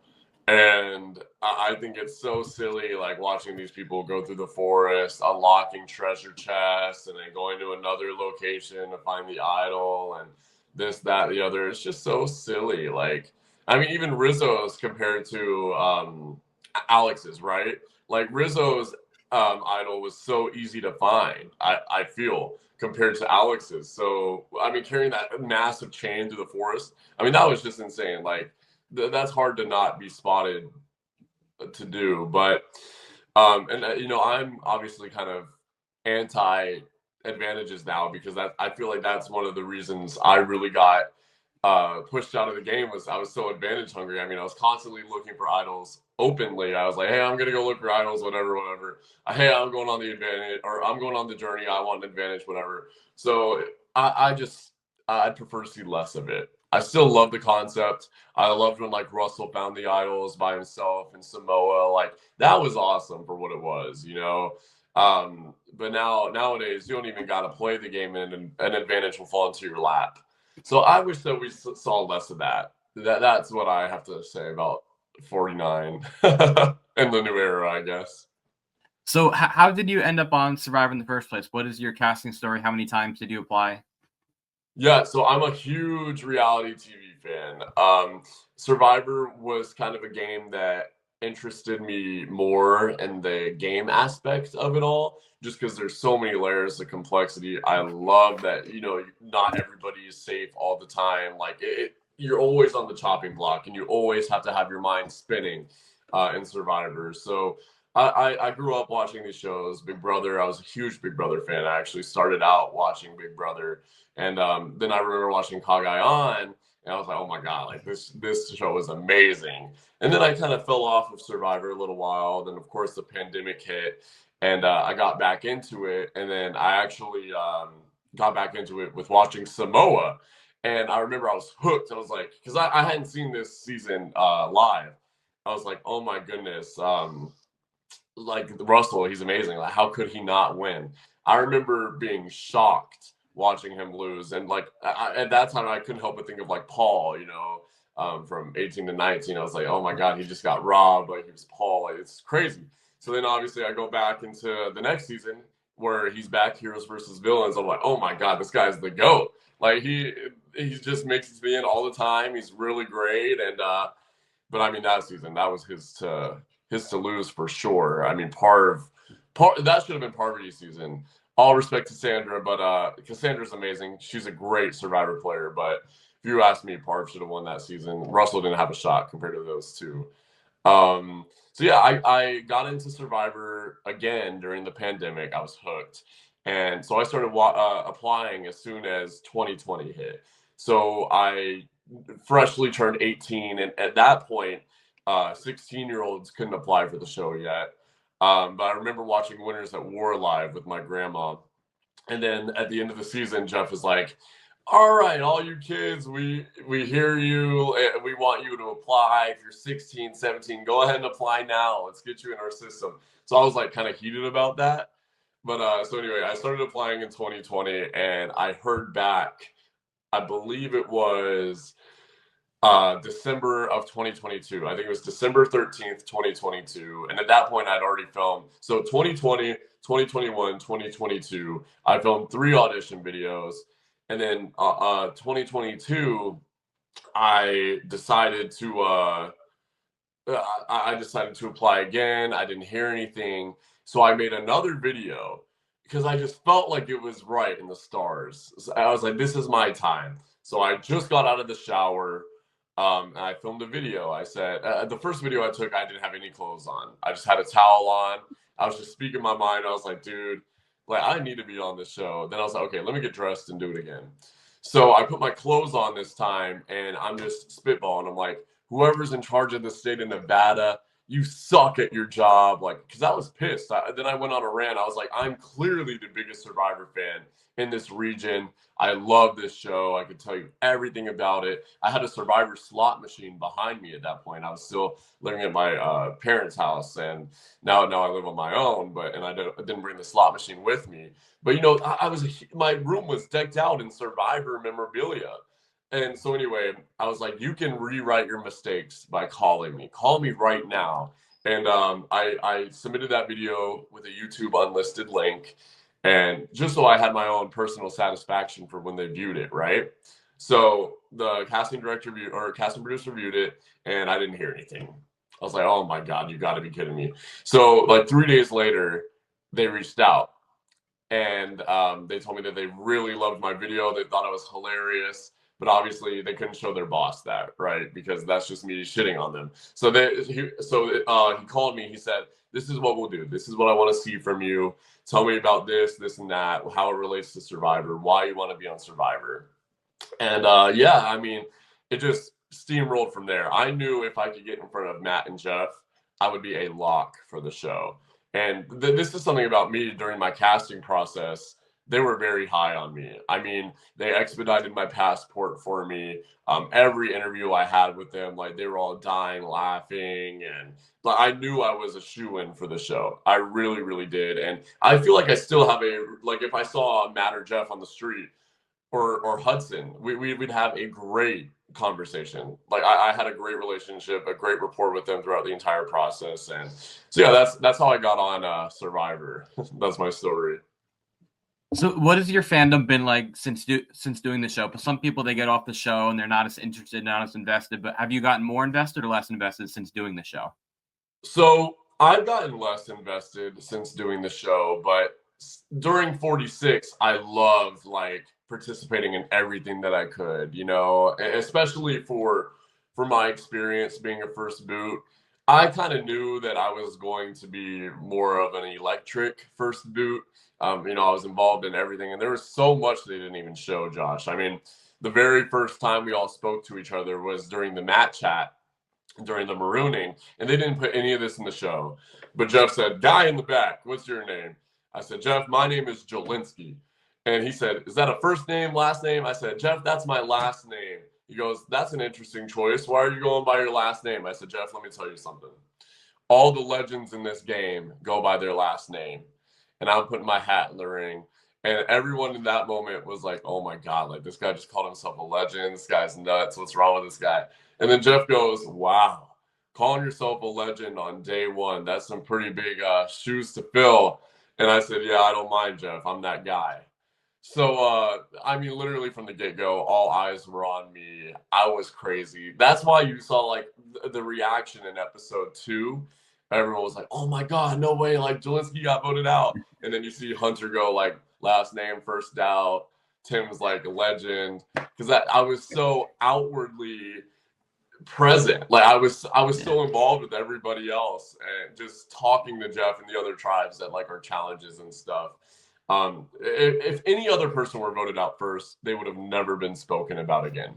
Speaker 3: And I think it's so silly, like watching these people go through the forest, unlocking treasure chests, and then going to another location to find the idol and this, that, the other. It's just so silly. Like, I mean, even Rizzo's compared to Alex's, right? Like Rizzo's idol was so easy to find, I feel, compared to Alex's. So, I mean, carrying that massive chain through the forest, I mean, that was just insane. Like, that's hard to not be spotted to do. But and you know, I'm obviously kind of anti advantages now, because that, I feel like that's one of the reasons I really got pushed out of the game, was I was so advantage hungry. I mean, I was constantly looking for idols openly. I was like, hey, I'm gonna go look for idols, whatever. Hey, I'm going on the advantage, or I'm going on the journey, I want an advantage, whatever. So I'd prefer to see less of it. I still love the concept. I loved when like Russell found the idols by himself in Samoa. Like, that was awesome for what it was, you know. But nowadays you don't even got to play the game, and an advantage will fall into your lap. So I wish that we saw less of that. That's what I have to say about 49 in the new era, I guess.
Speaker 2: So how did you end up on Survivor in the first place? What is your casting story? How many times did you apply?
Speaker 3: Yeah, so I'm a huge reality TV fan. Survivor was kind of a game that interested me more in the game aspect of it all, just because there's so many layers of complexity. I love that, you know, not everybody is safe all the time. Like, you're always on the chopping block, and you always have to have your mind spinning in Survivor. So I grew up watching these shows. Big Brother, I was a huge Big Brother fan. I actually started out watching Big Brother. And then I remember watching Kagai on, and I was like, oh my God, like this show is amazing. And then I kind of fell off of Survivor a little while. Then, of course, the pandemic hit, and I got back into it. And then I actually got back into it with watching Samoa. And I remember I was hooked. I was like, because I hadn't seen this season live. I was like, oh my goodness. Like Russell, he's amazing. Like, how could he not win? I remember being shocked watching him lose, and like at that time I couldn't help but think of like Paul, you know, from 18 to 19. I was like, oh my God, he just got robbed. Like, he was Paul. Like, it's crazy. So then obviously I go back into the next season where he's back, heroes versus villains. I'm like, oh my God, this guy's the GOAT. Like, he just makes it to the end all the time. He's really great. And but I mean, that season, that was his to lose for sure. I mean, part that should have been Parvati's season. All respect to Sandra, but Cassandra's amazing. She's a great Survivor player. But if you ask me, Parv should have won that season. Russell didn't have a shot compared to those two. So yeah, I got into Survivor again during the pandemic. I was hooked, and so I started applying as soon as 2020 hit. So I freshly turned 18, and at that point, 16-year-olds couldn't apply for the show yet. But I remember watching Winners at War live with my grandma. And then at the end of the season, Jeff was like, all right, all you kids, we hear you. We want you to apply. If you're 16, 17, go ahead and apply now. Let's get you in our system. So I was like kind of heated about that. But so anyway, I started applying in 2020, and I heard back, I believe it was December of 2022. I think it was December 13th, 2022. And at that point, I'd already filmed. So 2020, 2021, 2022, I filmed 3 audition videos. And then 2022, I decided to apply again. I didn't hear anything. So I made another video because I just felt like it was right in the stars. So I was like, this is my time. So I just got out of the shower. And I filmed a video. I said, the first video I took, I didn't have any clothes on. I just had a towel on. I was just speaking my mind. I was like, dude, like, I need to be on this show. Then I was like, okay, let me get dressed and do it again. So I put my clothes on this time, and I'm just spitballing. I'm like, whoever's in charge of the state of Nevada, you suck at your job. Like, because I was pissed. Then I went on a rant. I was like, I'm clearly the biggest Survivor fan in this region. I love this show. I could tell you everything about it. I had a Survivor slot machine behind me at that point. I was still living at my parents' house, and now I live on my own. And I didn't bring the slot machine with me. But you know, my room was decked out in Survivor memorabilia. And so anyway, I was like, you can rewrite your mistakes by calling me. Call me right now. And I submitted that video with a YouTube unlisted link, and just so I had my own personal satisfaction for when they viewed it, right? So the casting director or casting producer viewed it, and I didn't hear anything. I was like, oh my God, you got to be kidding me. So like 3 days later, they reached out, and they told me that they really loved my video. They thought it was hilarious, but obviously they couldn't show their boss that, right? Because that's just me shitting on them. So he called me. He said, "This is what we'll do. This is what I want to see from you. Tell me about this, and that, how it relates to Survivor, why you want to be on Survivor." And yeah, I mean, it just steamrolled from there. I knew if I could get in front of Matt and Jeff, I would be a lock for the show. And this is something about me during my casting process. They were very high on me. I mean, they expedited my passport for me. Every interview I had with them, like they were all dying laughing, and like I knew I was a shoo-in for the show. I really, really did. And I feel like I still have like if I saw Matt or Jeff on the street, or Hudson, we'd have a great conversation. Like I had a great relationship, a great rapport with them throughout the entire process. And so yeah, that's how I got on Survivor. That's my story.
Speaker 2: So what has your fandom been like since doing the show? But some people, they get off the show and they're not as interested, not as invested. But have you gotten more invested or less invested since doing the show?
Speaker 3: So I've gotten less invested since doing the show, but during 46, I loved like participating in everything that I could, you know, especially for my experience being a first boot. I kind of knew that I was going to be more of an electric first boot. You know, I was involved in everything, and there was so much they didn't even show, Josh. I mean, the very first time we all spoke to each other was during the Matt chat, during the marooning, and they didn't put any of this in the show. But Jeff said, "Guy in the back, what's your name?" I said, "Jeff, my name is Jelinsky." And he said, "Is that a first name, last name?" I said, "Jeff, that's my last name." He goes, "That's an interesting choice. Why are you going by your last name?" I said, "Jeff, let me tell you something. All the legends in this game go by their last name. And I'm putting my hat in the ring." And everyone in that moment was like, "Oh my God, like this guy just called himself a legend. This guy's nuts. What's wrong with this guy?" And then Jeff goes, "Wow, calling yourself a legend on day one, that's some pretty big shoes to fill." And I said, "Yeah, I don't mind, Jeff. I'm that guy." So, I mean, literally from the get-go, all eyes were on me. I was crazy. That's why you saw like the reaction in episode 2. Everyone was like, "Oh my God, no way, like Jelinsky got voted out." And then you see Hunter go like last name first out. Tim's like a legend. Because I was so outwardly present. Like I was so involved with everybody else and just talking to Jeff and the other tribes at like our challenges and stuff. If any other person were voted out first, they would have never been spoken about again.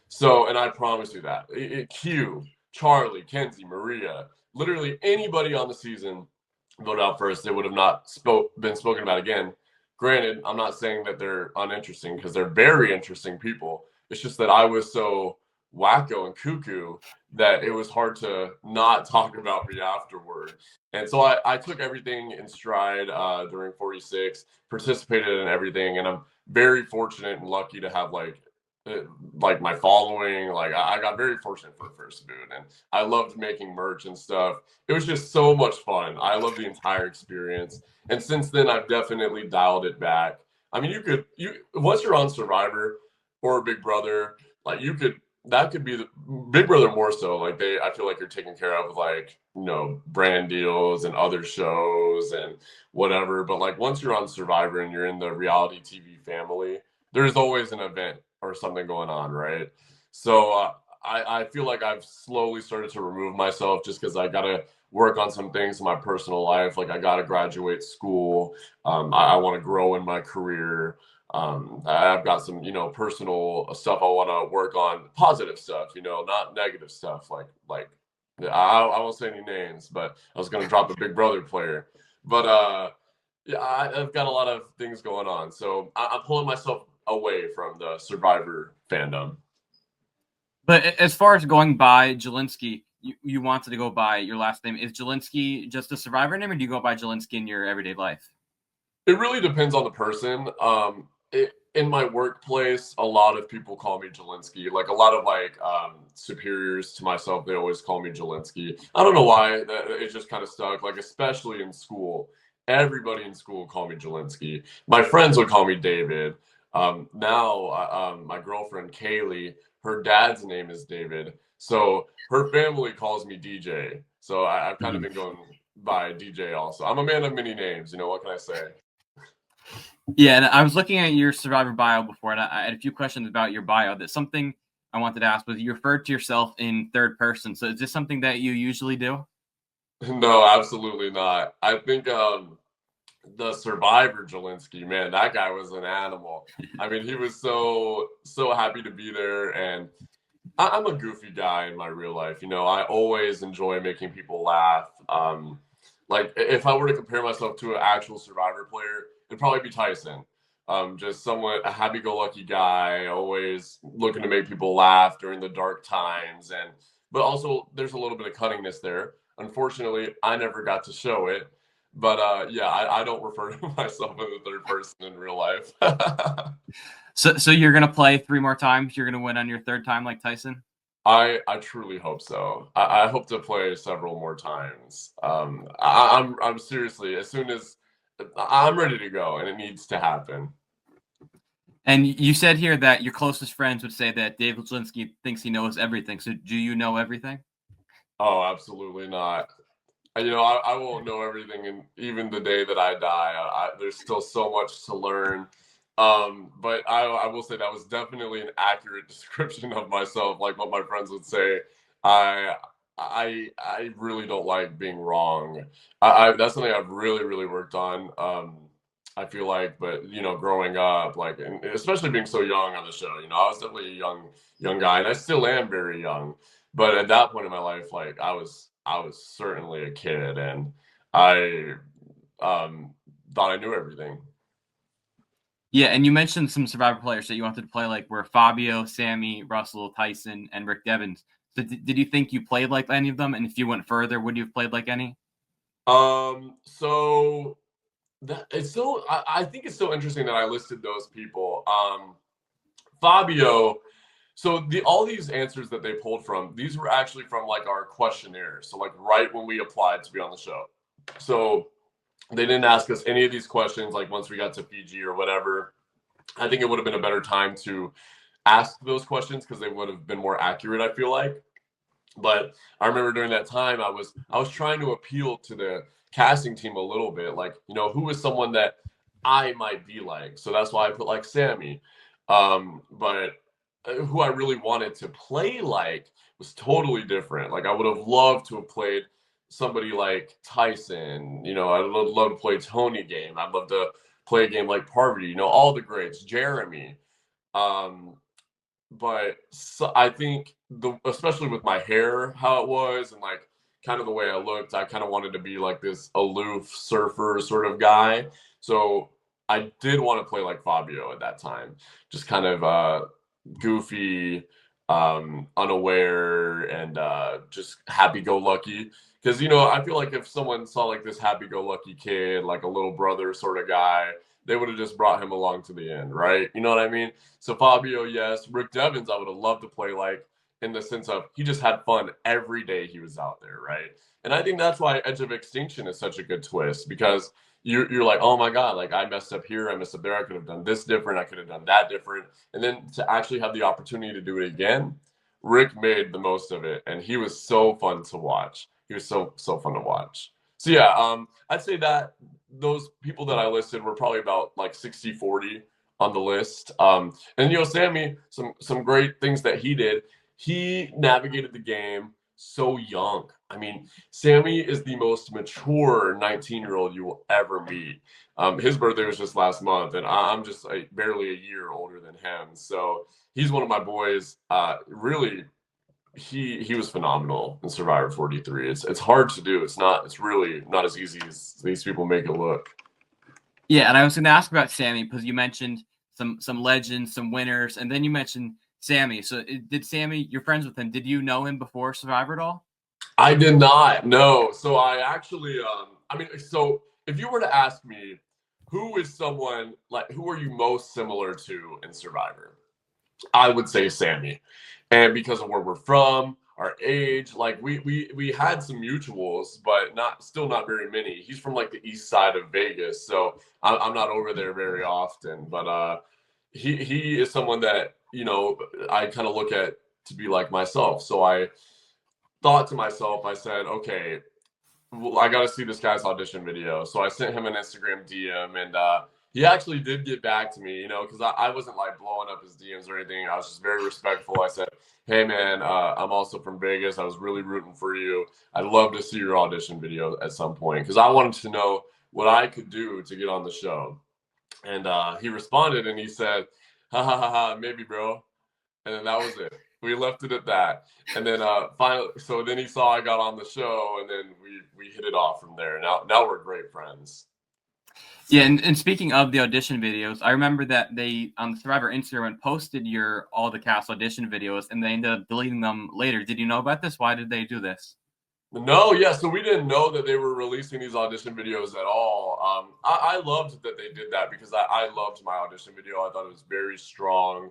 Speaker 3: So, and I promise you that. Q, Charlie, Kenzie, Maria, literally anybody on the season voted out first, they would have not been spoken about again. Granted, I'm not saying that they're uninteresting because they're very interesting people. It's just that I was so wacko and cuckoo that it was hard to not talk about me afterward. And so I took everything in stride during 46, participated in everything, and I'm very fortunate and lucky to have like my following. Like I got very fortunate for the first boot, and I loved making merch and stuff. It was just so much fun. I love the entire experience, and since then I've definitely dialed it back. I mean, you once you're on Survivor or Big Brother, like that could be the Big Brother more so. Like I feel like you're taken care of with like, you know, brand deals and other shows and whatever. But like once you're on Survivor and you're in the reality TV family, there's always an event or something going on, right? So I feel like I've slowly started to remove myself just because I gotta work on some things in my personal life. Like I gotta graduate school. I want to grow in my career. I've got some, you know, personal stuff I want to work on, positive stuff, you know, not negative stuff. Like I won't say any names, but I was gonna drop a Big Brother player, but yeah, I've got a lot of things going on, so I'm pulling myself away from the Survivor fandom.
Speaker 2: But as far as going by Jelinsky, you wanted to go by your last name. Is Jelinsky just a Survivor name, or do you go by Jelinsky in your everyday life?
Speaker 3: It really depends on the person. in my workplace, a lot of people call me Jelinsky. Like a lot of superiors to myself, they always call me Jelinsky. I don't know why. It just kind of stuck. Like especially in school, everybody in school called me Jelinsky. My friends would call me David. My girlfriend Kaylee, her dad's name is David, so her family calls me DJ. So I've kind of been going by DJ also. I'm a man of many names. What can I say?
Speaker 2: Yeah, and I was looking at your Survivor bio before, and I had a few questions about your bio. That's something I wanted to ask was you referred to yourself in third person. So is this something that you usually do?
Speaker 3: No, absolutely not. I think the Survivor Jelinsky, man, that guy was an animal. I mean, he was so happy to be there, and I'm a goofy guy in my real life. I always enjoy making people laugh. Like if I were to compare myself to an actual Survivor player, it'd probably be Tyson. Just somewhat a happy-go-lucky guy, always looking to make people laugh during the dark times, but also there's a little bit of cunningness there. Unfortunately, I never got to show it, but I don't refer to myself in the third person in real life.
Speaker 2: So you're gonna play 3 more times? You're gonna win on your third time like Tyson?
Speaker 3: I truly hope so. I hope to play several more times. I'm seriously, as soon as I'm ready to go, and it needs to happen.
Speaker 2: And you said here that your closest friends would say that David Jelinsky thinks he knows everything. So do you know everything?
Speaker 3: Oh, absolutely not. I won't know everything, and even the day that I die, there's still so much to learn. But I will say that was definitely an accurate description of myself, like what my friends would say. I really don't like being wrong. That's something I've really worked on. I feel like, but growing up, like, and especially being so young on the show, I was definitely a young guy, and I still am very young. But at that point in my life, like, I was certainly a kid, and I thought I knew everything.
Speaker 2: Yeah, and you mentioned some Survivor players that you wanted to play, like were Fabio, Sammy, Russell, Tyson, and Rick Devens. So did you think you played like any of them? And if you went further, would you have played like any?
Speaker 3: So that it's so I think it's so interesting that I listed those people. Fabio. So all these answers that they pulled from, these were actually from like our questionnaire. So like right when we applied to be on the show. So they didn't ask us any of these questions like once we got to Fiji or whatever. I think it would have been a better time to ask those questions because they would have been more accurate, I feel like. But I remember during that time I was trying to appeal to the casting team a little bit, like, who is someone that I might be like. So that's why I put like Sammy. But who I really wanted to play like was totally different. Like I would have loved to have played somebody like Tyson. I'd love to play Tony game. I'd love to play a game like Parvati. All the greats, Jeremy. But I think especially with my hair, how it was, and like kind of the way I looked, I kind of wanted to be like this aloof surfer sort of guy. So I did want to play like Fabio at that time, just kind of goofy, unaware, and just happy-go-lucky. Because I feel like if someone saw like this happy-go-lucky kid, like a little brother sort of guy, they would have just brought him along to the end, right? You know what I mean? So Fabio, yes. Rick Devens, I would have loved to play like in the sense of he just had fun every day he was out there, right? And I think that's why Edge of Extinction is such a good twist, because you're like, oh my God, like I messed up here, I messed up there, I could have done this different, I could have done that different. And then to actually have the opportunity to do it again, Rick made the most of it, and he was so fun to watch. He was so fun to watch. So yeah, I'd say that those people that I listed were probably about like 60-40 on the list. And Sammy, some great things that he did. He navigated the game so young. I mean, Sammy is the most mature 19-year-old you will ever meet. His birthday was just last month, and I'm just barely a year older than him. So he's one of my boys. Really, he was phenomenal in Survivor 43. It's hard to do. It's really not as easy as these people make it look.
Speaker 2: Yeah, and I was going to ask about Sammy because you mentioned some legends, some winners, and then you mentioned Sammy. So did Sammy, you're friends with him, did you know him before Survivor at all?
Speaker 3: I did not. No. So I actually, so if you were to ask me, who is someone like, who are you most similar to in Survivor? I would say Sammy. And because of where we're from, our age, like we had some mutuals, but still not very many. He's from like the east side of Vegas, so I'm not over there very often. But he is someone that, you know, I kind of look at to be like myself. So I thought to myself, I said, okay, well, I got to see this guy's audition video. So I sent him an Instagram DM, and he actually did get back to me, you know, because I wasn't like blowing up his DMs or anything. I was just very respectful. I said, hey, man, I'm also from Vegas. I was really rooting for you. I'd love to see your audition video at some point, because I wanted to know what I could do to get on the show. And he responded and he said, ha ha ha ha, maybe, bro. And then that was it. We left it at that. And then finally, so then he saw I got on the show, and then we hit it off from there. Now we're great friends.
Speaker 2: Yeah, and speaking of the audition videos, I remember that they on the Survivor Instagram posted all the cast audition videos, and they ended up deleting them later. Did you know about this? Why did they do this?
Speaker 3: No, yeah, so we didn't know that they were releasing these audition videos at all. I loved that they did that, because I loved my audition video. I thought it was very strong,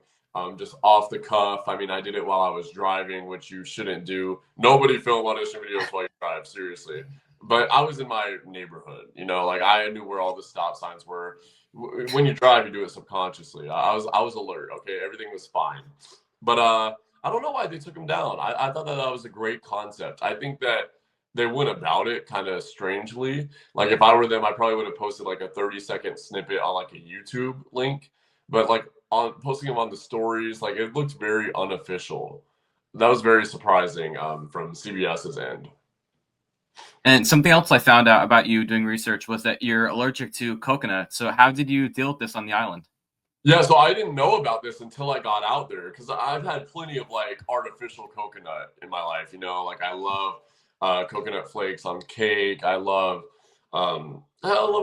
Speaker 3: just off the cuff. I mean, I did it while I was driving, which you shouldn't do. Nobody film audition videos while you drive, seriously. But I was in my neighborhood, you know, like I knew where all the stop signs were. When you drive, you do it subconsciously. I was alert. Okay, everything was fine. But I don't know why they took them down. I thought that was a great concept. I think that they went about it kind of strangely. Like if I were them, I probably would have posted like a 30-second snippet on like a YouTube link. But like on posting them on the stories, like it looked very unofficial. That was very surprising from CBS's end.
Speaker 2: And something else I found out about you doing research was that you're allergic to coconut. So how did you deal with this on the island?
Speaker 3: Yeah, so I didn't know about this until I got out there, because I've had plenty of like artificial coconut in my life. You know, like I love coconut flakes on cake. I love a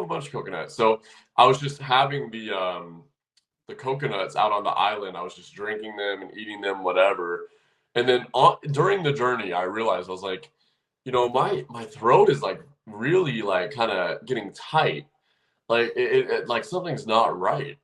Speaker 3: bunch of coconut. So I was just having the coconuts out on the island. I was just drinking them and eating them, whatever. And then during the journey, I realized, I was like, you know, my throat is like really like kind of getting tight. Like it like something's not right.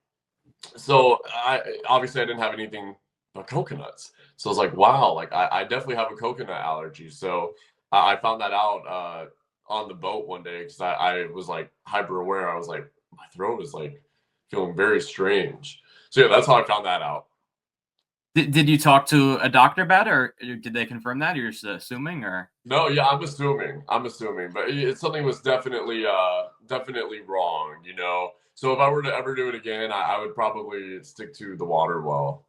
Speaker 3: So I didn't have anything but coconuts. So I was like, wow, like I definitely have a coconut allergy. So I found that out on the boat one day, because I was like hyper aware. I was like, my throat is like feeling very strange. So yeah, that's how I found that out.
Speaker 2: Did you talk to a doctor about it, or did they confirm that? Or you're just assuming, or?
Speaker 3: No, yeah, I'm assuming, but something was definitely wrong, you know. So if I were to ever do it again, I would probably stick to the water well.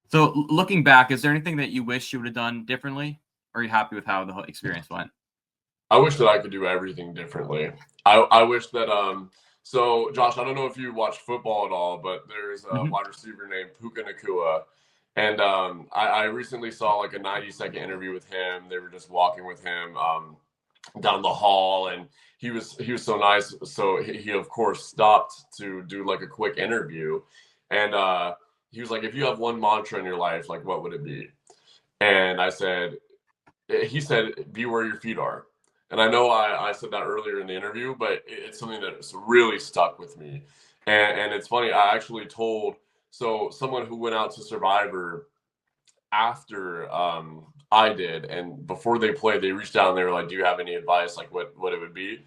Speaker 2: So looking back, is there anything that you wish you would have done differently? Or are you happy with how the whole experience went?
Speaker 3: I wish that I could do everything differently. I wish that so Josh, I don't know if you watch football at all, but there's a wide receiver named Puka Nacua. And I recently saw like a 90-second interview with him. They were just walking with him down the hall, and he was so nice. So he of course stopped to do like a quick interview, and he was like, if you have one mantra in your life, like what would it be? And he said, be where your feet are. And I know I said that earlier in the interview, but it's something that's really stuck with me. And it's funny, I actually told someone who went out to Survivor after I did, and before they played, they reached out and they were like, do you have any advice, like what it would be?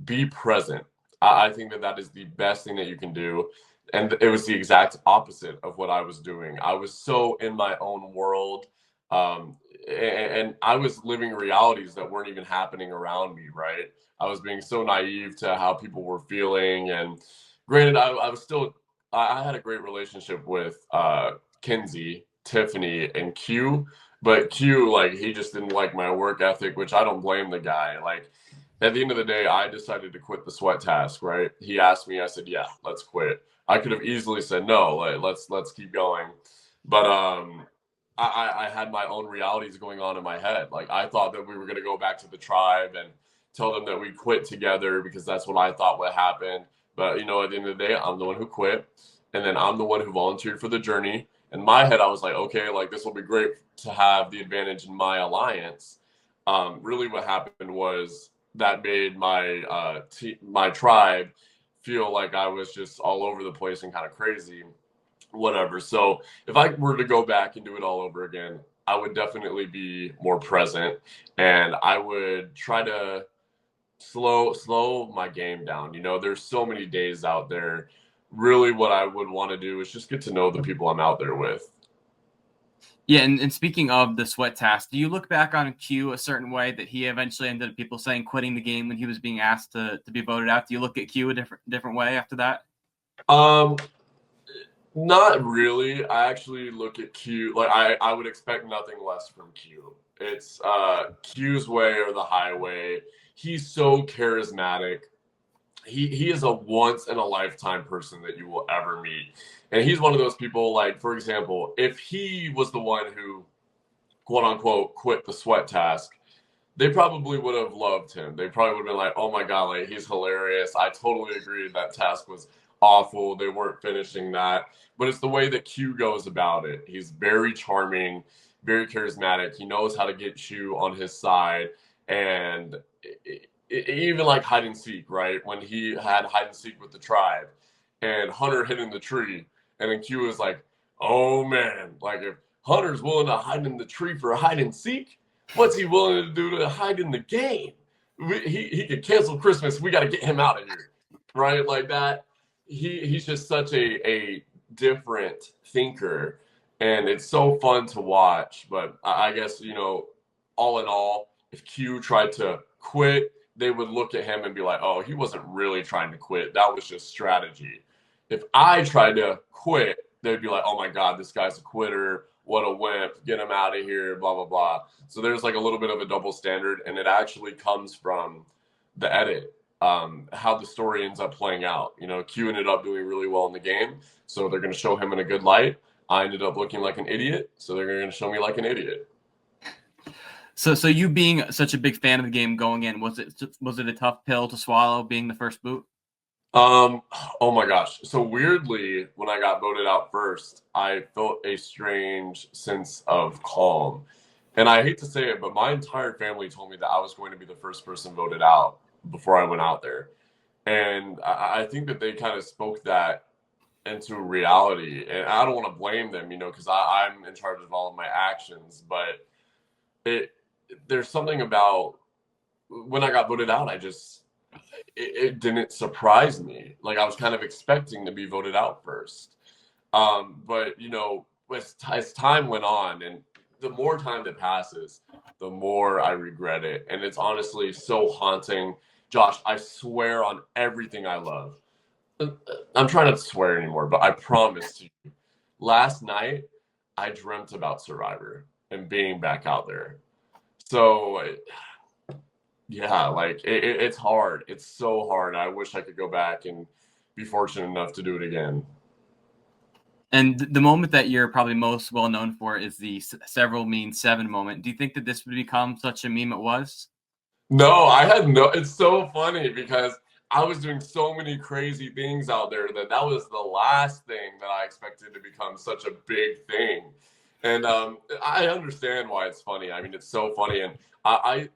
Speaker 3: Be present. I think that is the best thing that you can do. And it was the exact opposite of what I was doing. I was so in my own world. And I was living realities that weren't even happening around me, right? I was being so naive to how people were feeling. And granted, I had a great relationship with Kinsey, Tiffany, and Q. But Q, like, he just didn't like my work ethic, which I don't blame the guy. Like, at the end of the day, I decided to quit the sweat task, right? He asked me, I said, yeah, let's quit. I could have easily said, no, like, let's keep going. But I had my own realities going on in my head. Like, I thought that we were going to go back to the tribe and tell them that we quit together, because that's what I thought would happen. But, you know, at the end of the day, I'm the one who quit. And then I'm the one who volunteered for the journey. In my head, I was like, okay, like, this will be great to have the advantage in my alliance. Really what happened was that made my my tribe feel like I was just all over the place and kind of crazy, whatever. So if I were to go back and do it all over again, I would definitely be more present, and I would try to slow my game down. You know, there's so many days out there. Really, what I would want to do is just get to know the people I'm out there with.
Speaker 2: Yeah, and speaking of the sweat task, do you look back on Q a certain way that he eventually ended up people saying quitting the game when he was being asked to be voted out? Do you look at Q a different way after that?
Speaker 3: Not really. I actually look at Q like I would expect nothing less from Q. It's Q's way or the highway. He's so charismatic. He is a once in a lifetime person that you will ever meet. And he's one of those people, like, for example, if he was the one who, quote unquote, quit the sweat task, they probably would have loved him. They probably would have been like, oh my God, like, he's hilarious. I totally agree that task was awful. They weren't finishing that. But it's the way that Q goes about it. He's very charming, very charismatic. He knows how to get you on his side. And even like hide and seek, right? When he had hide and seek with the tribe and Hunter hid in the tree, and then Q was like, oh man, like if Hunter's willing to hide in the tree for a hide and seek, what's he willing to do to hide in the game? He could cancel Christmas. We got to get him out of here, right? Like that. He's just such a different thinker, and it's so fun to watch. But I guess, you know, all in all, if Q tried to quit, they would look at him and be like, oh, he wasn't really trying to quit. That was just strategy. If I tried to quit, they'd be like, oh my God, this guy's a quitter. What a wimp. Get him out of here, blah, blah, blah. So there's like a little bit of a double standard, and it actually comes from the edit, how the story ends up playing out. You know, Q ended up doing really well in the game, so they're going to show him in a good light. I ended up looking like an idiot, so they're going to show me like an idiot.
Speaker 2: So you being such a big fan of the game going in, was it a tough pill to swallow being the first boot?
Speaker 3: Oh my gosh. So weirdly, when I got voted out first, I felt a strange sense of calm. And I hate to say it, but my entire family told me that I was going to be the first person voted out before I went out there. And I think that they kind of spoke that into reality. And I don't want to blame them, you know, because I'm in charge of all of my actions. But there's something about when I got voted out, it didn't surprise me. Like, I was kind of expecting to be voted out first. But, you know, as time went on, and the more time that passes, the more I regret it. And it's honestly so haunting. Josh, I swear on everything I love. I'm trying not to swear anymore, but I promise to you, last night, I dreamt about Survivor and being back out there. So, yeah, like it's hard. It's so hard. I wish I could go back and be fortunate enough to do it again.
Speaker 2: And the moment that you're probably most well known for is the several means 7 moment. Do you think that this would become such a meme it was?
Speaker 3: No, it's so funny because I was doing so many crazy things out there that was the last thing that I expected to become such a big thing. And I understand why it's funny. I mean, it's so funny. And I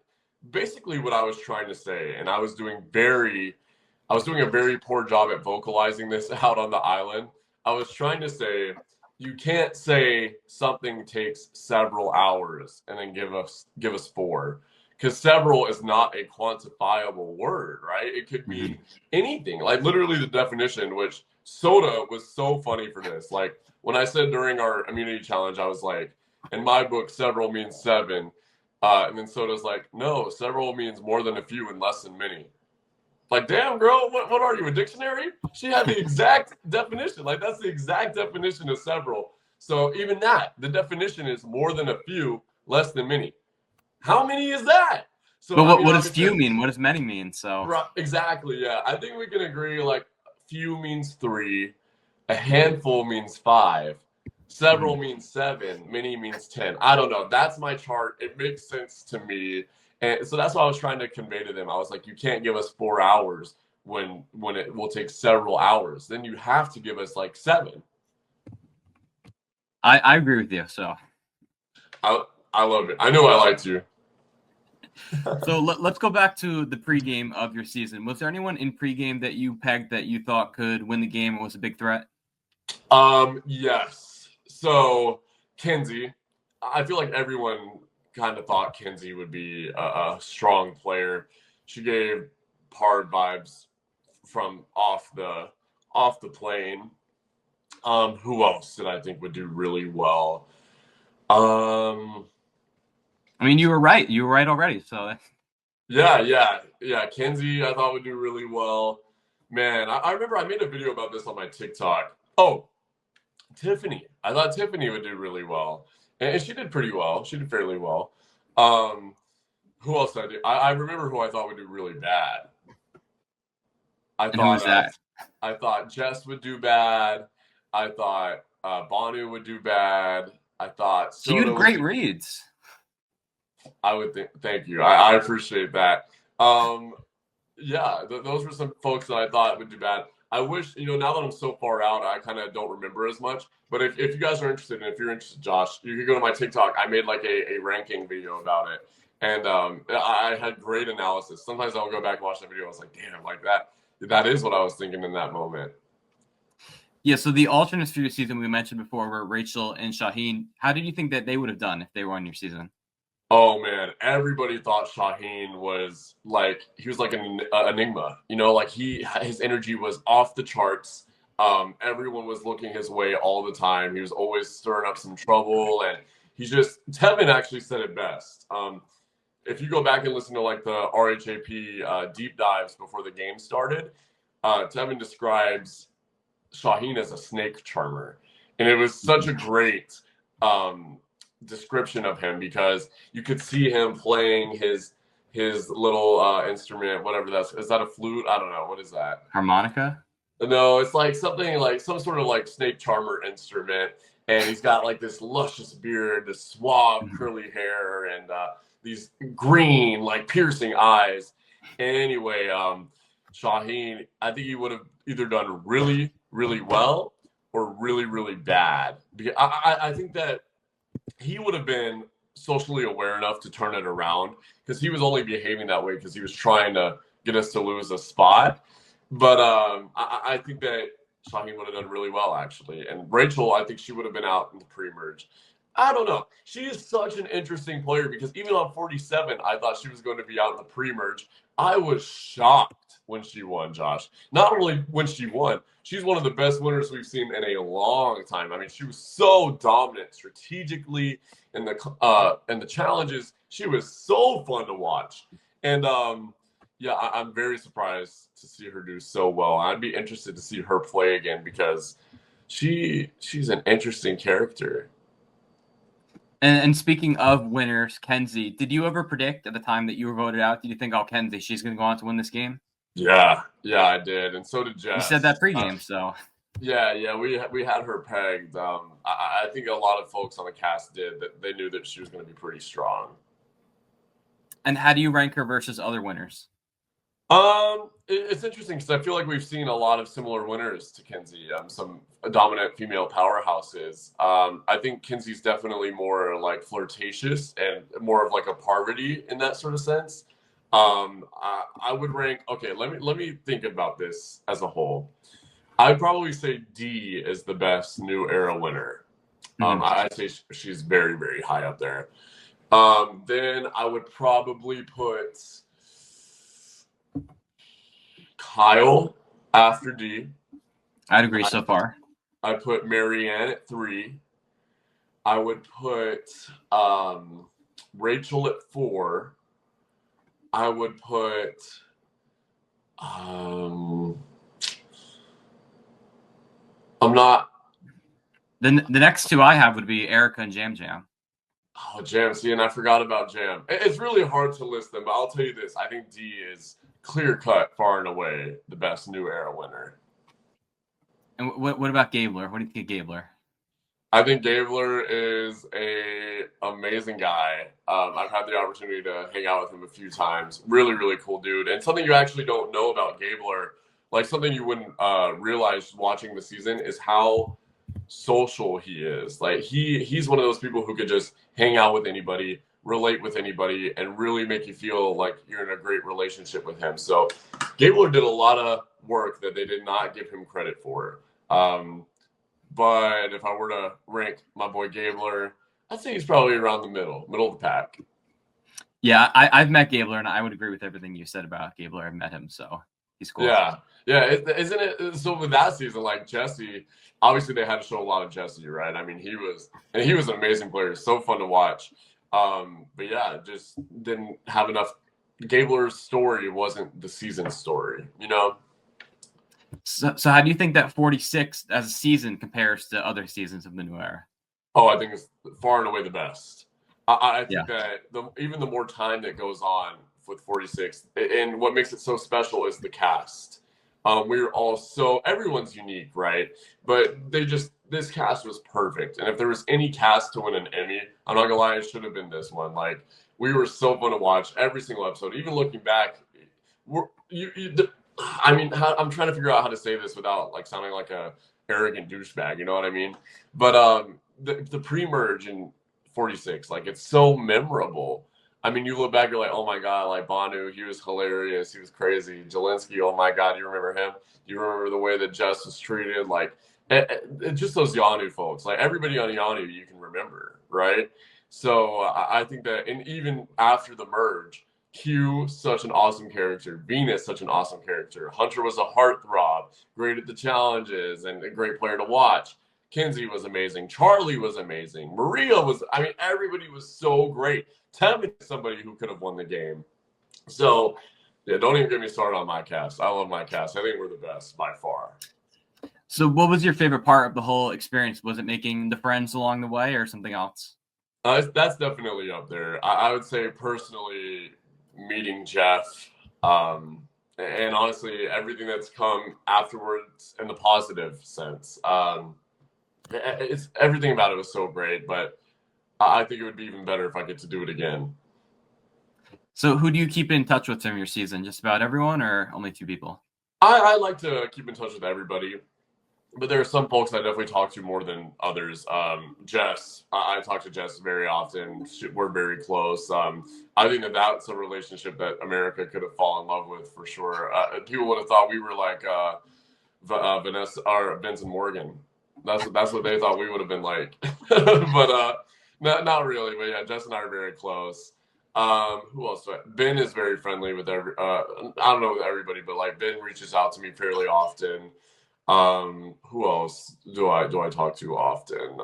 Speaker 3: basically what I was trying to say, and I was doing a very poor job at vocalizing this out on the island. I was trying to say, you can't say something takes several hours and then give us 4, because several is not a quantifiable word, right? It could mean anything. Like literally the definition, which Soda was so funny for this. Like when I said during our immunity challenge, I was like, in my book, several means 7. And then Soda's like, no, several means more than a few and less than many. Like, damn, girl, what are you, a dictionary? She had the exact definition. Like, that's the exact definition of several. So even that, the definition is more than a few, less than many. How many is that? So,
Speaker 2: but what does few mean? What does many mean? So
Speaker 3: right, exactly, yeah. I think we can agree, like, few means 3, a handful means 5. Several means 7, many means 10. I don't know. That's my chart. It makes sense to me. And so that's what I was trying to convey to them. I was like, you can't give us 4 hours when it will take several hours. Then you have to give us like 7.
Speaker 2: I agree with you. So
Speaker 3: I love it. I know I liked you.
Speaker 2: So let's go back to the pregame of your season. Was there anyone in pregame that you pegged that you thought could win the game and was a big threat?
Speaker 3: Yes. So Kenzie, I feel like everyone kind of thought Kenzie would be a strong player. She gave hard vibes from off the plane. Who else did I think would do really well?
Speaker 2: I mean, you were right. You were right already. So
Speaker 3: Yeah. Kenzie, I thought would do really well. Man, I remember I made a video about this on my TikTok. Oh, Tiffany. I thought Tiffany would do really well. And she did pretty well. She did fairly well. Who else did I do? I remember who I thought would do really bad.
Speaker 2: who was that?
Speaker 3: I thought Jess would do bad. I thought Banu would do bad. I thought
Speaker 2: So you had great reads.
Speaker 3: I would think. Thank you. I appreciate that. Those were some folks that I thought would do bad. I wish, now that I'm so far out, I kind of don't remember as much. But if you guys are interested, and if you're interested, Josh, you can go to my TikTok. I made like a ranking video about it. And I had great analysis. Sometimes I'll go back and watch the video. I was like, damn, like that is what I was thinking in that moment.
Speaker 2: Yeah, so the alternates for your season we mentioned before were Rachel and Shaheen. How did you think that they would have done if they were on your season?
Speaker 3: Oh man, everybody thought Shaheen was like an enigma. Like his energy was off the charts. Everyone was looking his way all the time. He was always stirring up some trouble, and Tevin actually said it best. If you go back and listen to like the RHAP deep dives before the game started, Tevin describes Shaheen as a snake charmer, and it was such a great description of him because you could see him playing his little instrument, whatever is that a flute? I don't know. What is that?
Speaker 2: Harmonica?
Speaker 3: No, it's like something like some sort of like snake charmer instrument, and he's got like this luscious beard, this suave curly hair, and these green like piercing eyes. Anyway, Shaheen, I think he would have either done really, really well or really, really bad. Because I think that he would have been socially aware enough to turn it around because he was only behaving that way because he was trying to get us to lose a spot. But I think that Shaheen would have done really well, actually. And Rachel, I think she would have been out in the pre-merge. I don't know. She is such an interesting player because even on 47, I thought she was going to be out in the pre-merge. I was shocked when she won, Josh. Not only when she won, she's one of the best winners we've seen in a long time. I mean, she was so dominant strategically in the challenges. She was so fun to watch. And I'm very surprised to see her do so well. I'd be interested to see her play again because she's an interesting character.
Speaker 2: And speaking of winners, Kenzie, did you ever predict at the time that you were voted out? Did you think, Kenzie, she's going to go on to win this game?
Speaker 3: Yeah, I did, and so did Jess.
Speaker 2: You said that pregame, so.
Speaker 3: Yeah, we had her pegged. I think a lot of folks on the cast did that. They knew that she was going to be pretty strong.
Speaker 2: And how do you rank her versus other winners?
Speaker 3: It's interesting because I feel like we've seen a lot of similar winners to Kenzie. Some dominant female powerhouses. I think Kenzie's definitely more like flirtatious and more of like a Parvati in that sort of sense. I would rank. Okay, let me think about this as a whole. I'd probably say D is the best new era winner. I'd say she's very, very high up there. Then I would probably put Kyle after D.
Speaker 2: I'd agree so far.
Speaker 3: I'd put Marianne at 3. I would put Rachel at 4. I would put
Speaker 2: The next two I have would be Erica and Jam Jam.
Speaker 3: Oh, Jam. See, and I forgot about Jam. It's really hard to list them, but I'll tell you this. I think D is clear-cut, far and away, the best new era winner.
Speaker 2: And what about Gabler? What do you think of Gabler?
Speaker 3: I think Gabler is a amazing guy. I've had the opportunity to hang out with him a few times. Really, really cool dude. And something you actually don't know about Gabler, like something you wouldn't realize watching the season, is how social he is. Like he's one of those people who could just hang out with anybody, relate with anybody and really make you feel like you're in a great relationship with him. So Gabler did a lot of work that they did not give him credit for. But if I were to rank my boy Gabler, I'd say he's probably around the middle of the pack.
Speaker 2: Yeah, I've met Gabler, and I would agree with everything you said about Gabler. I've met him, so he's cool.
Speaker 3: Yeah. Isn't it? So with that season, like Jesse, obviously they had to show a lot of Jesse, right? I mean, he was an amazing player. So fun to watch. But yeah, just didn't have enough. Gabler's story wasn't the season story, you know?
Speaker 2: So how do you think that 46 as a season compares to other seasons of the new era?
Speaker 3: Oh, I think it's far and away the best. I think that even the more time that goes on with 46, and what makes it so special is the cast. We're all everyone's unique, right? But this cast was perfect. And if there was any cast to win an Emmy, I'm not gonna lie, it should have been this one. Like, we were so fun to watch every single episode. Even looking back, I'm trying to figure out how to say this without like sounding like a arrogant douchebag. You know what I mean? But the pre-merge in 46, like, it's so memorable. I mean, you look back, you're like, oh my God, like Banu, he was hilarious. He was crazy. Jelinsky, oh my God, you remember him? You remember the way that Jess was treated? Like, just those Yanu folks. Like, everybody on Yanu you can remember, right? So I think that, and even after the merge, Q, such an awesome character. Venus, such an awesome character. Hunter was a heartthrob, great at the challenges, and a great player to watch. Kinsey was amazing. Charlie was amazing. Maria was, I mean, everybody was so great. Tem is somebody who could have won the game. So, yeah, don't even get me started on my cast. I love my cast. I think we're the best by far.
Speaker 2: So what was your favorite part of the whole experience? Was it making the friends along the way or something else?
Speaker 3: That's definitely up there. I would say personally meeting Jeff, and honestly everything that's come afterwards in the positive sense. It's everything about it was so great, but I think it would be even better if I get to do it again.
Speaker 2: So who do you keep in touch with from your season? Just about everyone or only 2 people?
Speaker 3: I like to keep in touch with everybody, but there are some folks I definitely talk to more than others. Jess, I talk to Jess very often. We're very close. I think that's a relationship that America could have fallen in love with for sure. People would have thought we were like Vanessa or Vince and Morgan. That's what they thought we would have been like, but not really. But yeah, Jess and I are very close. Who else? Ben is very friendly with I don't know with everybody, but like Ben reaches out to me fairly often. Who else do I talk to often?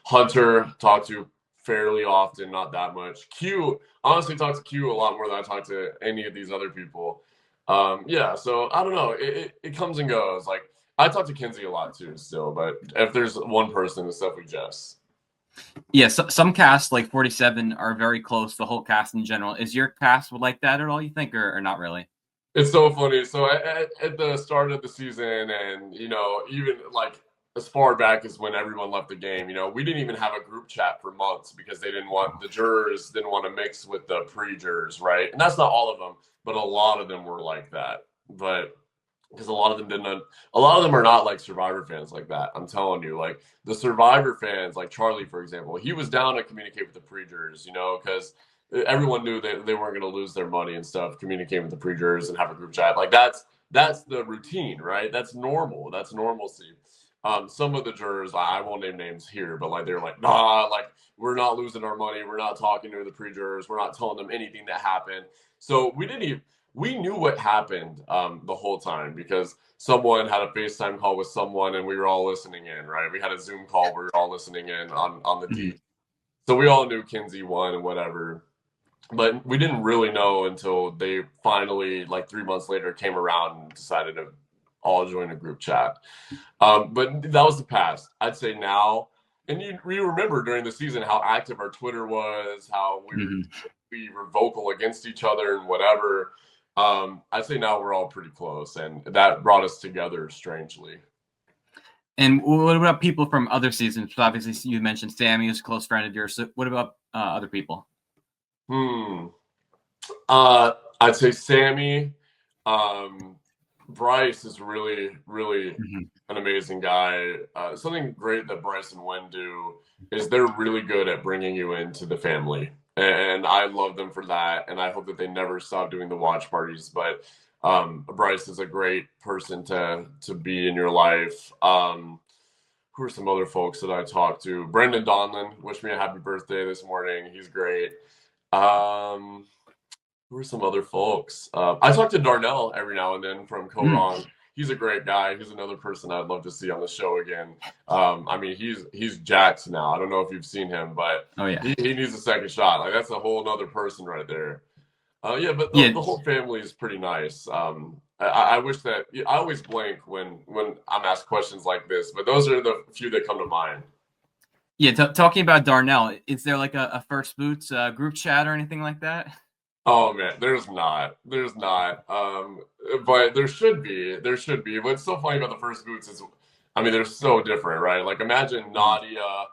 Speaker 3: Hunter, talk to fairly often, not that much. Q, honestly, talk to Q a lot more than I talk to any of these other people. Yeah, so I don't know. It comes and goes. Like, I talk to Kinsey a lot too still, but if there's one person, it's definitely Jess.
Speaker 2: Yeah, some casts like 47 are very close, the whole cast in general. Is your cast like that at all, you think, or not really?
Speaker 3: It's so funny. So at the start of the season, and, you know, even like as far back as when everyone left the game, you know, we didn't even have a group chat for months because the jurors didn't want to mix with the pre-jurors, right? And that's not all of them, but a lot of them were like that. But because a lot of them are not like Survivor fans like that. I'm telling you, like the Survivor fans, like Charlie, for example, he was down to communicate with the pre-jurors, you know, because everyone knew that they weren't going to lose their money and stuff, communicating with the pre-jurors and have a group chat. Like that's the routine, right? That's normal. That's normalcy. Some of the jurors, I won't name names here, but like they're like, nah, like we're not losing our money. We're not talking to the pre-jurors. We're not telling them anything that happened. So we knew what happened the whole time because someone had a FaceTime call with someone and we were all listening in, right? We had a Zoom call where we were all listening in on the D. So we all knew Kinsey won and whatever. But we didn't really know until they finally, like 3 months later, came around and decided to all join a group chat. But that was the past. I'd say now, and you remember during the season how active our Twitter was, how we were vocal against each other and whatever. I'd say now we're all pretty close, and that brought us together strangely.
Speaker 2: And what about people from other seasons? So obviously, you mentioned Sammy is a close friend of yours. So what about other people?
Speaker 3: I'd say Sammy, Bryce is really, really
Speaker 2: Mhm.
Speaker 3: an amazing guy. Something great that Bryce and Wen do is they're really good at bringing you into the family. And I love them for that. And I hope that they never stop doing the watch parties. But Bryce is a great person to be in your life. Who are some other folks that I talked to? Brendan Donlin wished me a happy birthday this morning. He's great. Um, who are some other folks? I talk to Darnell every now and then from Co-Wrong. He's a great guy. He's another person I'd love to see on the show again. I mean, he's jacked now. I don't know if you've seen him, but
Speaker 2: Oh yeah.
Speaker 3: he needs a second shot. Like, that's a whole other person right there. Yeah, but
Speaker 2: Yeah.
Speaker 3: the whole family is pretty nice. I wish that I always blank when I'm asked questions like this, but those are the few that come to mind.
Speaker 2: Yeah, talking about Darnell, is there like a First Boots group chat or anything like that?
Speaker 3: Oh man, there's not. But there should be. There should be. What's so funny about the First Boots is, I mean, they're so different, right? Like, imagine Nadia,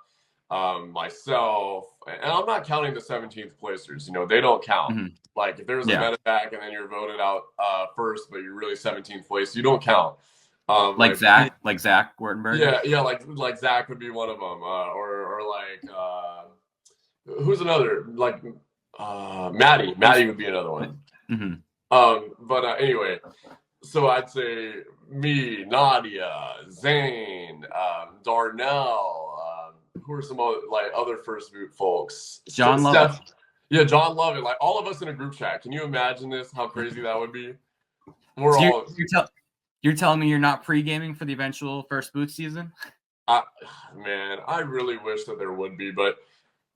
Speaker 3: myself, and I'm not counting the 17th placers. You know, they don't count.
Speaker 2: Mhm.
Speaker 3: Like, if there's a
Speaker 2: Yeah.
Speaker 3: medevac and then you're voted out first, but you're really 17th place, you don't count.
Speaker 2: Like Zach Wertenberger.
Speaker 3: Yeah, like Zach would be one of them, or like who's another, like Maddie would be another one.
Speaker 2: Mhm.
Speaker 3: But anyway, so I'd say me, Nadia, Zane, Darnell, who are some other First Boot folks?
Speaker 2: John Lovett.
Speaker 3: Steph, yeah, John Lovett, like all of us in a group chat. Can you imagine this? How crazy that would be? We're
Speaker 2: So
Speaker 3: all.
Speaker 2: you're telling me you're not pre-gaming for the eventual First Boot season?
Speaker 3: Man, I really wish that there would be, but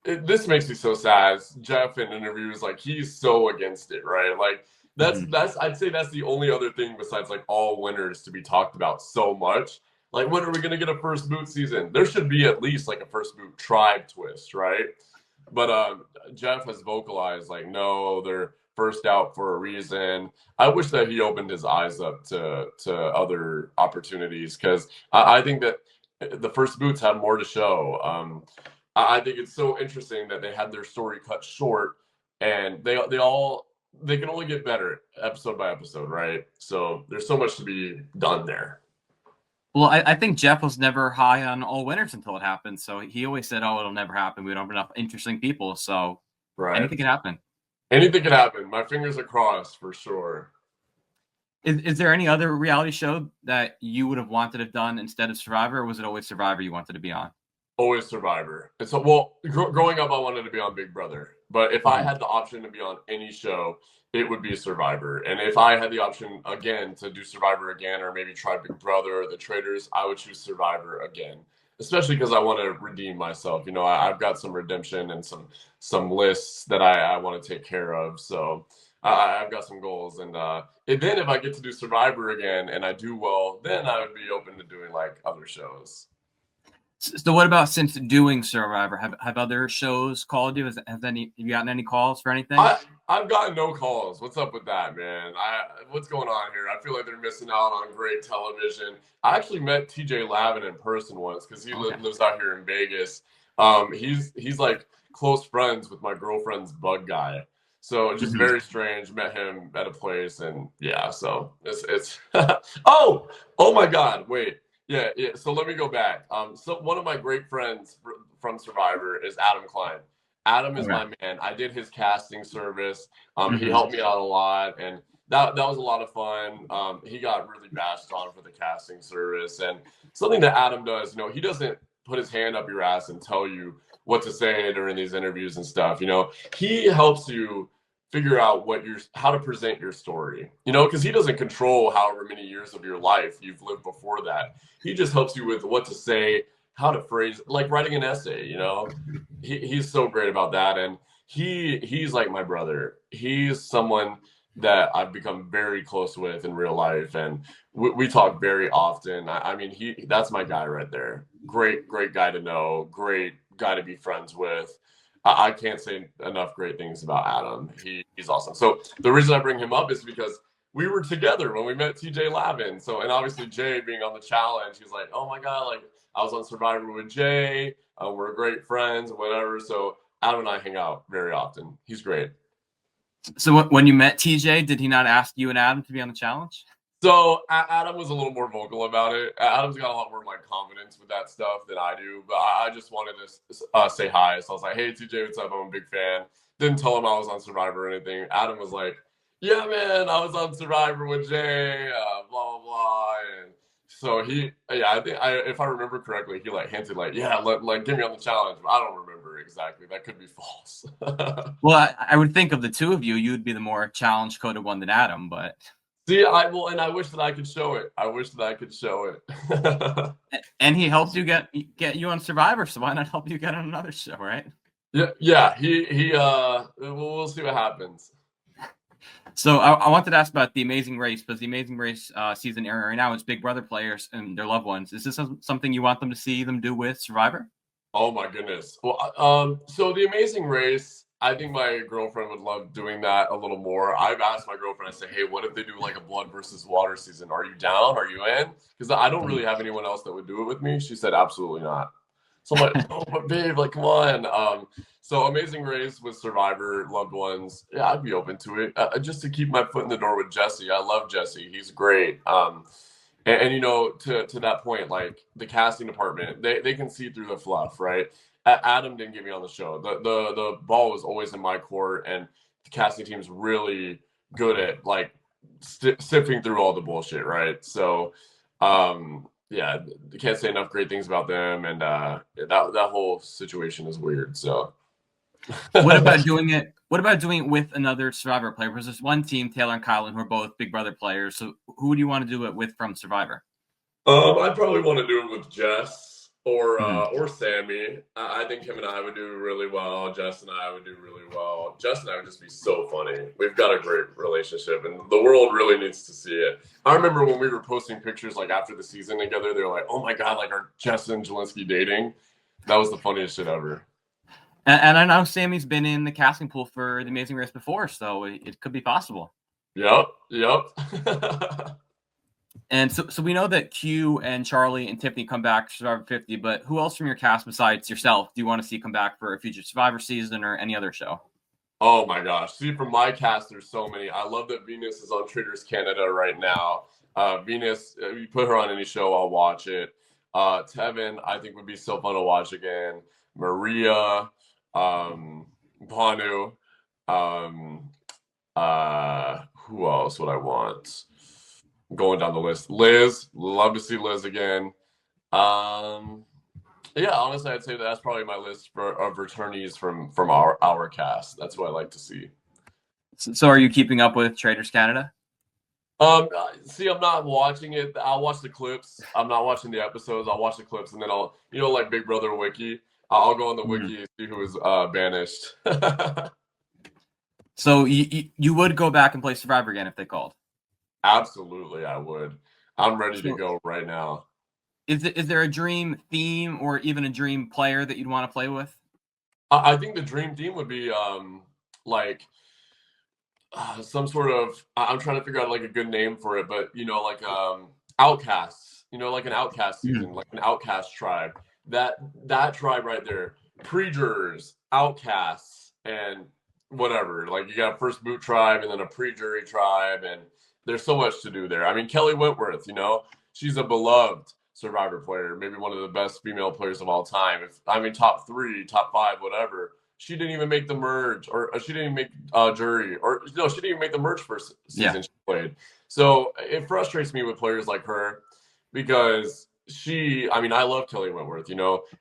Speaker 3: this makes me so sad. Jeff in interviews, like, he's so against it, right? Like, that's I'd say that's the only other thing besides like all winners to be talked about so much. Like, when are we gonna get a First Boot season? There should be at least like a First Boot tribe twist, right? But Jeff has vocalized like, no, they're first out for a reason. I wish that he opened his eyes up to other opportunities, because I think that the First Boots have more to show. I think it's so interesting that they had their story cut short, and they can only get better episode by episode, right? So there's so much to be done there.
Speaker 2: Well, I think Jeff was never high on all winners until it happened. So he always said, "Oh, it'll never happen. We don't have enough interesting people." So anything can happen.
Speaker 3: Anything can happen. My fingers are crossed for sure.
Speaker 2: Is there any other reality show that you would have wanted to have done instead of Survivor, or was it always Survivor you wanted to be on?
Speaker 3: Always Survivor. And so, well, growing up, I wanted to be on Big Brother. But if I had the option to be on any show, it would be Survivor. And if I had the option again to do Survivor again, or maybe try Big Brother or The Traitors, I would choose Survivor again. Especially because I want to redeem myself. You know, I've got some redemption and some lists that I want to take care of. So I've got some goals. And then if I get to do Survivor again and I do well, then I would be open to doing like other shows.
Speaker 2: So what about since doing Survivor? Have other shows called you? Have you gotten any calls for anything?
Speaker 3: I've gotten no calls. What's up with that, man? What's going on here? I feel like they're missing out on great television. I actually met TJ Lavin in person once, because he lives out here in Vegas. He's like close friends with my girlfriend's bug guy. So just very strange. Met him at a place, and yeah, so it's oh my God, wait. Yeah. So let me go back. So one of my great friends from Survivor is Adam Klein. Adam is my man. I did his casting service. He helped me out a lot, and that was a lot of fun. He got really bashed on for the casting service, and something that Adam does, you know, he doesn't put his hand up your ass and tell you what to say during these interviews and stuff. You know, he helps you figure out how to present your story, you know, because he doesn't control however many years of your life you've lived before that. He just helps you with what to say, how to phrase, like writing an essay, you know. He's so great about that, and he's like my brother. He's someone that I've become very close with in real life, and we talk very often. I mean, that's my guy right there. Great guy to know, great guy to be friends with. I can't say enough great things about Adam. He's awesome. So the reason I bring him up is because we were together when we met TJ Lavin. So, and obviously Jay being on the challenge, he's like, oh my God, like I was on Survivor with Jay. We're great friends and whatever. So Adam and I hang out very often. He's great.
Speaker 2: So when you met TJ, did he not ask you and Adam to be on the challenge?
Speaker 3: So Adam was a little more vocal about it. Adam's got a lot more like confidence with that stuff than I do. But I just wanted to say hi. So I was like, "Hey, TJ, what's up? I'm a big fan." Didn't tell him I was on Survivor or anything. Adam was like, "Yeah, man, I was on Survivor with Jay, blah blah blah." And so I think if I remember correctly, he like hinted like, "Yeah, like get me on the challenge." But I don't remember exactly. That could be false.
Speaker 2: Well, I would think of the two of you, you'd be the more challenge coded one than Adam, but.
Speaker 3: See, and I wish that I could show it. I wish that I could show it.
Speaker 2: And he helped you get you on Survivor, so why not help you get on another show, right?
Speaker 3: Yeah. We'll see what happens.
Speaker 2: So I wanted to ask about the Amazing Race, because the Amazing Race season airing right now is Big Brother players and their loved ones. Is this something you want them to see them do with Survivor?
Speaker 3: Oh my goodness. Well, so the Amazing Race, I think my girlfriend would love doing that a little more. I've asked my girlfriend, I say, hey, what if they do like a blood versus water season? Are you down? Are you in? Because I don't really have anyone else that would do it with me. She said, absolutely not. So I'm like, oh, but babe, like, come on. So Amazing Race with Survivor loved ones, yeah, I'd be open to it. Just to keep my foot in the door with Jesse. I love Jesse. He's great. And you know, to that point, like the casting department, they can see through the fluff, right? Adam didn't get me on the show. The ball was always in my court, and the casting team's really good at like sifting through all the bullshit, right? So, yeah, I can't say enough great things about them, and that whole situation is weird. So,
Speaker 2: what about doing it? What about doing it with another Survivor player? Because there's one team, Taylor and Kylan, who are both Big Brother players. So who do you want to do it with from Survivor?
Speaker 3: I'd probably want to do it with Jess or Sammy. I think him and I would do really well. Jess and I would do really well. Jess and I would just be so funny. We've got a great relationship, and the world really needs to see it. I remember when we were posting pictures like after the season together, they were like, "Oh my god, like are Jess and Jelinsky dating?" That was the funniest shit ever.
Speaker 2: And I know Sammy's been in the casting pool for the Amazing Race before, so it could be possible.
Speaker 3: Yep.
Speaker 2: And so we know that Q and Charlie and Tiffany come back for Survivor 50, but who else from your cast besides yourself do you want to see come back for a future Survivor season or any other show?
Speaker 3: Oh my gosh. See, from my cast, there's so many. I love that Venus is on Traders Canada right now. Venus, if you put her on any show, I'll watch it. Tevin, I think would be so fun to watch again. Maria, Banu, who else would I want? Going down the list. Liz, love to see Liz again. Yeah, honestly, I'd say that's probably my list of returnees from our cast. That's what I like to see.
Speaker 2: So are you keeping up with Traders Canada?
Speaker 3: See, I'm not watching it. I'll watch the clips. I'm not watching the episodes. I'll watch the clips, and then I'll, like Big Brother Wiki. I'll go on the wiki and see who was banished.
Speaker 2: So you would go back and play Survivor again if they called?
Speaker 3: Absolutely, I would. I'm ready to go right now.
Speaker 2: Is there a dream theme or even a dream player that you'd want to play with?
Speaker 3: I think the dream theme would be like some sort of. I'm trying to figure out like a good name for it, but like outcasts. Like an outcast season, like an outcast tribe. That tribe right there, pre-jurors, outcasts, and whatever. Like you got a first boot tribe and then a pre-jury tribe, and there's so much to do there. I mean, Kelly Wentworth, she's a beloved Survivor player, maybe one of the best female players of all time. Top 3, top 5, whatever. She didn't even make the merge, or she didn't even make jury, or no, she didn't even make the merge first season she played. So it frustrates me with players like her because I love Kelly Wentworth,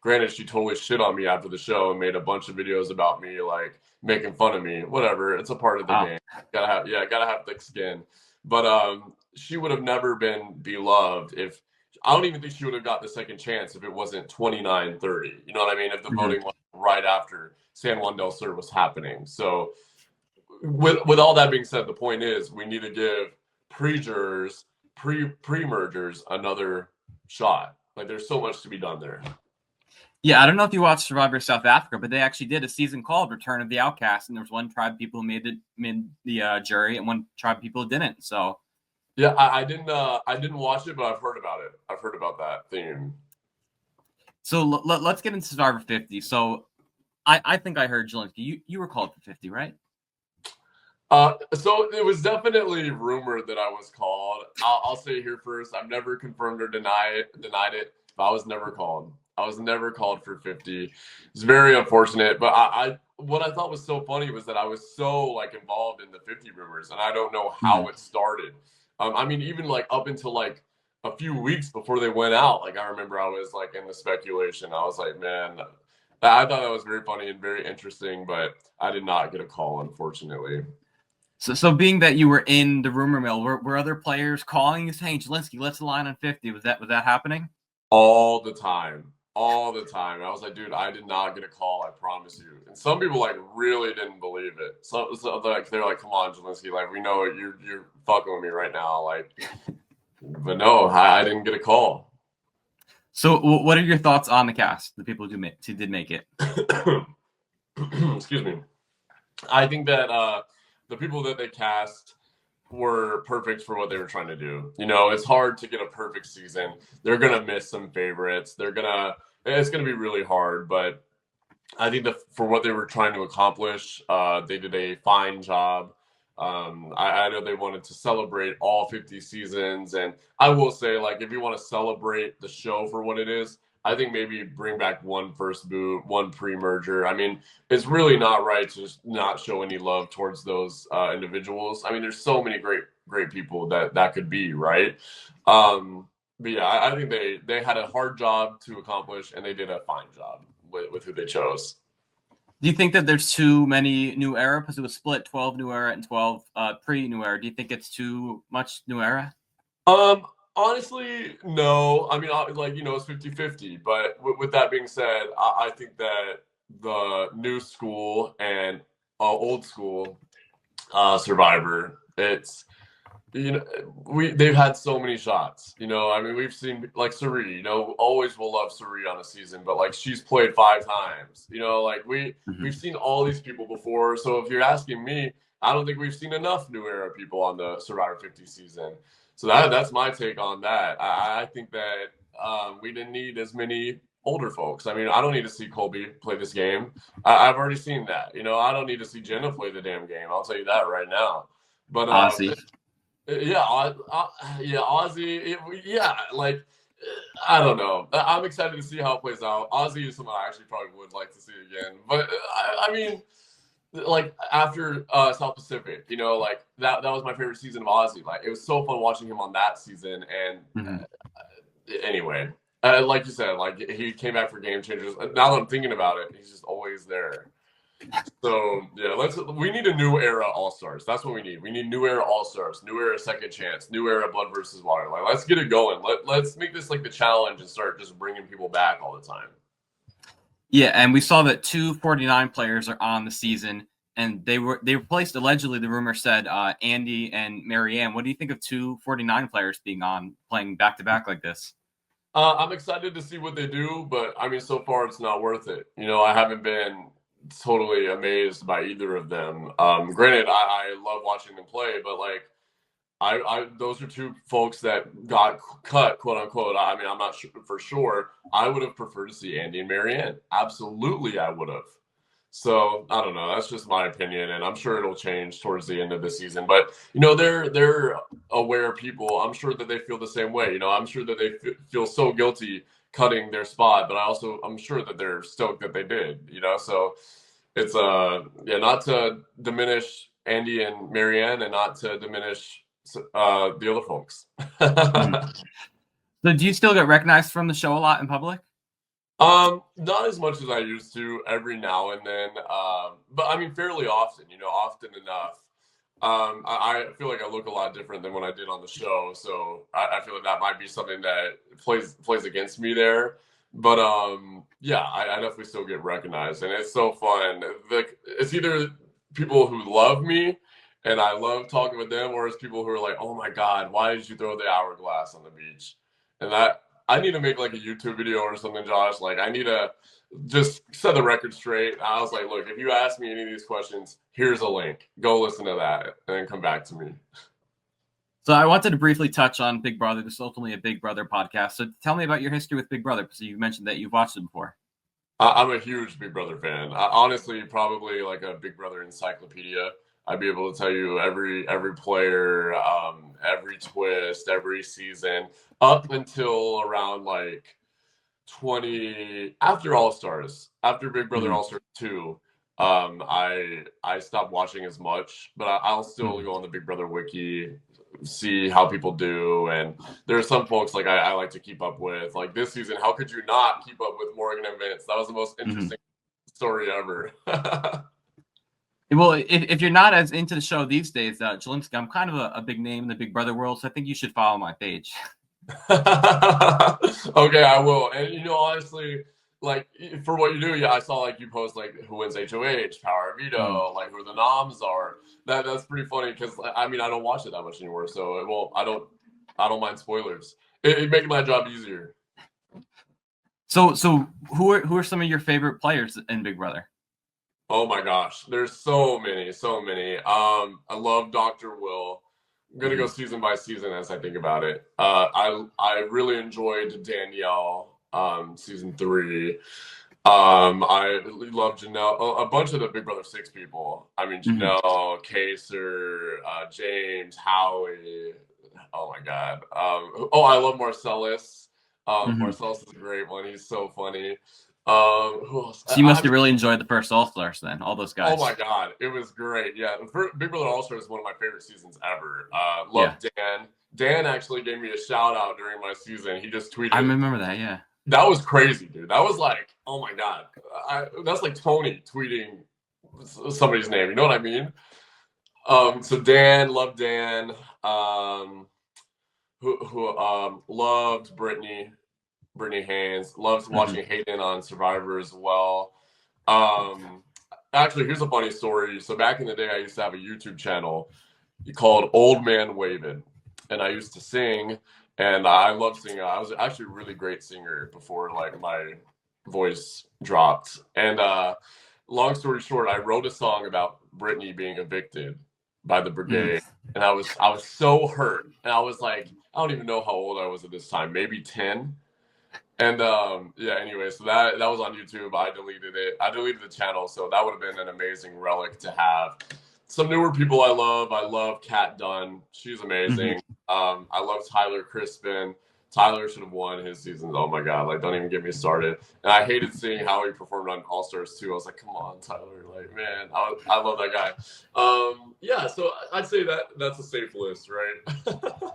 Speaker 3: Granted, she totally shit on me after the show and made a bunch of videos about me, like making fun of me. Whatever, it's a part of the game. Gotta have thick skin. But she would have never been beloved if I don't even think she would have got the second chance if it wasn't 29-30. You know what I mean? If the voting was right after San Juan del Sur was happening. So with all that being said, the point is we need to give pre-jurors, pre-mergers another shot. Like there's so much to be done there.
Speaker 2: Yeah, I don't know if you watched Survivor South Africa, but they actually did a season called Return of the Outcast, and there was one tribe people who made the jury, and one tribe people who didn't. So,
Speaker 3: yeah, I didn't watch it, but I've heard about it. I've heard about that theme.
Speaker 2: So let's get into Survivor 50. So, I think I heard Jelinsky. You were called for 50, right?
Speaker 3: So it was definitely rumored that I was called. I'll say here first, I've never confirmed or denied it, but I was never called. I was never called for 50. It's very unfortunate, but what I thought was so funny was that I was so like involved in the 50 rumors, and I don't know how it started. I mean, even like up until like a few weeks before they went out, like I remember I was like in the speculation. I was like, man, I thought that was very funny and very interesting, but I did not get a call, unfortunately.
Speaker 2: So being that you were in the rumor mill, were other players calling you saying, Jelinsky, let's align on 50? Was that happening?
Speaker 3: All the time. All the time. I was like, dude, I did not get a call, I promise you. And some people like really didn't believe it. So like they're like, come on, Jelinsky, like we know you're fucking with me right now. Like, but no, I didn't get a call.
Speaker 2: So what are your thoughts on the cast, the people who did make it?
Speaker 3: Excuse me. I think that the people that they cast were perfect for what they were trying to do. You know, it's hard to get a perfect season. They're gonna miss some favorites. It's gonna be really hard, but I think that for what they were trying to accomplish, they did a fine job. I know they wanted to celebrate all 50 seasons, and I will say, like, if you want to celebrate the show for what it is, I think maybe bring back one first boot, one pre-merger. I mean, it's really not right to just not show any love towards those individuals. I mean, there's so many great people that could be, right? But yeah, I think they had a hard job to accomplish, and they did a fine job with who they chose.
Speaker 2: Do you think that there's too many new era? Because it was split 12 new era and 12 pre-new era. Do you think it's too much new era?
Speaker 3: Honestly, no. I mean, like, you know, it's 50-50. But with that being said, I think that the new school and old school Survivor, it's, you know, they've had so many shots. You know, I mean, we've seen like Suri, you know, always will love Suri on a season, but like she's played 5 times. You know, like we've seen all these people before. So if you're asking me, I don't think we've seen enough new era people on the Survivor 50 season. So that's my take on that. I think that we didn't need as many older folks. I mean, I don't need to see Colby play this game. I've already seen that. You know, I don't need to see Jenna play the damn game. I'll tell you that right now. But yeah, yeah, Ozzy. Yeah, like I don't know. I'm excited to see how it plays out. Ozzy is someone I actually probably would like to see again. But I mean, like after South Pacific, you know, like that was my favorite season of Ozzy. Like it was so fun watching him on that season. And anyway, like you said, like he came back for Game Changers. Now that I'm thinking about it, he's just always there. So yeah, we need a new era All Stars. That's what we need. We need new era All Stars, new era Second Chance, new era Blood versus Water. Like let's get it going. Let's make this like the challenge and start just bringing people back all the time.
Speaker 2: Yeah, and we saw that 2 49 players are on the season, and they replaced, allegedly, the rumor said, Andy and Marianne. What do you think of 2 49 players being on, playing back-to-back like this?
Speaker 3: I'm excited to see what they do, but I mean, so far it's not worth it. You know, I haven't been totally amazed by either of them. Granted, I love watching them play, but like, those are 2 folks that got cut, quote unquote. I mean, I'm not sure for sure. I would have preferred to see Andy and Marianne. Absolutely, I would have. So I don't know. That's just my opinion, and I'm sure it'll change towards the end of the season. But you know, they're aware people. I'm sure that they feel the same way. You know, I'm sure that they feel so guilty cutting their spot, but I'm sure that they're stoked that they did. You know, so it's yeah, not to diminish Andy and Marianne, and not to diminish the other folks.
Speaker 2: So do you still get recognized from the show a lot in public?
Speaker 3: Not as much as I used to, every now and then, but I mean fairly often, you know, often enough. I feel like I look a lot different than when I did on the show, so I feel like that might be something that plays against me there. But yeah, I definitely still get recognized, and it's so fun. It's either people who love me and I love talking with them, or it's people who are like, "Oh my God, why did you throw the hourglass on the beach?" And that I need to make like a YouTube video or something, Josh. Like I need to just set the record straight. I was like, look, if you ask me any of these questions, here's a link. Go listen to that and then come back to me.
Speaker 2: So I wanted to briefly touch on Big Brother. This is ultimately a Big Brother podcast. So tell me about your history with Big Brother, because you mentioned that you've watched it before.
Speaker 3: I'm a huge Big Brother fan. Honestly, probably like a Big Brother encyclopedia. I'd be able to tell you every player, every twist, every season, up until around like 20 after All Stars, after Big Brother All Stars 2. I stopped watching as much, but I'll still go on the Big Brother wiki, see how people do, and there are some folks like I like to keep up with. Like this season, how could you not keep up with Morgan and Vince? That was the most interesting story ever.
Speaker 2: Well, if you're not as into the show these days, Jelinsky, I'm kind of a big name in the Big Brother world, so I think you should follow my page.
Speaker 3: Okay, I will. And honestly, like for what you do, yeah, I saw like you post like who wins HOH, Power Veto, like who the noms are. That's pretty funny because I mean I don't watch it that much anymore, so it won't. I don't mind spoilers. It makes my job easier.
Speaker 2: So who are some of your favorite players in Big Brother?
Speaker 3: Oh my gosh, there's so many. I love Dr. Will. I'm gonna go season by season as I think about it. I really enjoyed Danielle, season 3. I love Janelle. A bunch of the Big Brother 6 people. I mean Janelle, Kaser, James, Howie. Oh my God. I love Marcellus. Marcellus is a great one. He's so funny. Who else?
Speaker 2: So you must have really enjoyed the first All Stars then, all those guys.
Speaker 3: Oh my God, it was great. Yeah, Big Brother All Stars is one of my favorite seasons ever. Love Dan. Dan actually gave me a shout out during my season. He just tweeted.
Speaker 2: I remember that. Yeah.
Speaker 3: That was crazy, dude. That was like, oh my God, that's like Tony tweeting somebody's name. You know what I mean? So Dan, loved Dan. Who loved Brittany Haynes. Loves watching Hayden on Survivor as well. Actually, here's a funny story. So back in the day, I used to have a YouTube channel called Old Man Wavin', and I used to sing, and I love singing. I was actually a really great singer before like my voice dropped. And long story short, I wrote a song about Brittany being evicted by the brigade, and I was so hurt, and I was like, I don't even know how old I was at this time, maybe 10. And anyway, so that was on YouTube. I deleted it. I deleted the channel, so that would have been an amazing relic to have. Some newer people I love. I love Kat Dunn. She's amazing. I love Tyler Crispin. Tyler should have won his seasons. Oh my God, like don't even get me started. And I hated seeing how he performed on All Stars 2. I was like, come on, Tyler. Like, man, I love that guy. So I'd say that's a safe list, right?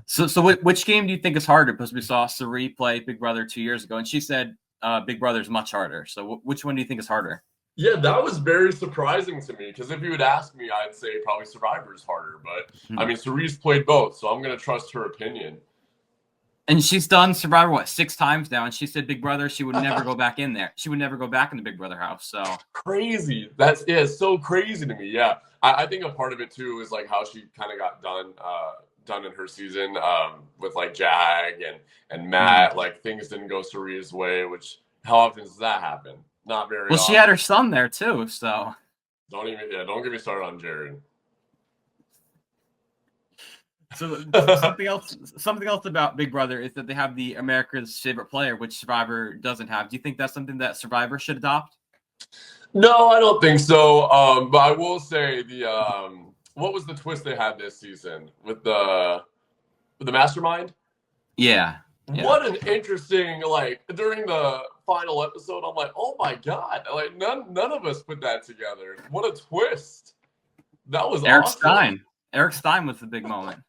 Speaker 2: So which game do you think is harder? Because we saw Sari play Big Brother 2 years ago, and she said Big Brother is much harder. So which one do you think is harder?
Speaker 3: Yeah, that was very surprising to me because if you would ask me, I'd say probably Survivor is harder. But I mean, Sari's played both, so I'm going to trust her opinion.
Speaker 2: And she's done Survivor, 6 times now, and she said Big Brother, she would never go back in there. She would never go back in the Big Brother house. So
Speaker 3: crazy. It's so crazy to me. Yeah, I think a part of it too is like how she kind of got done in her season with like Jag and Matt. Like things didn't go Sari's way, which how often does that happen? Not very often.
Speaker 2: Well, she had her son there too, so
Speaker 3: don't get me started on Jared.
Speaker 2: So something else about Big Brother is that they have the America's Favorite Player, which Survivor doesn't have. Do you think that's something that Survivor should adopt?
Speaker 3: No, I don't think so. But I will say what was the twist they had this season with the mastermind?
Speaker 2: Yeah.
Speaker 3: What an interesting, like during the final episode, I'm like, oh my God, like none of us put that together. What a twist. That was
Speaker 2: Eric
Speaker 3: awesome.
Speaker 2: Stein. Eric Stein was the big moment.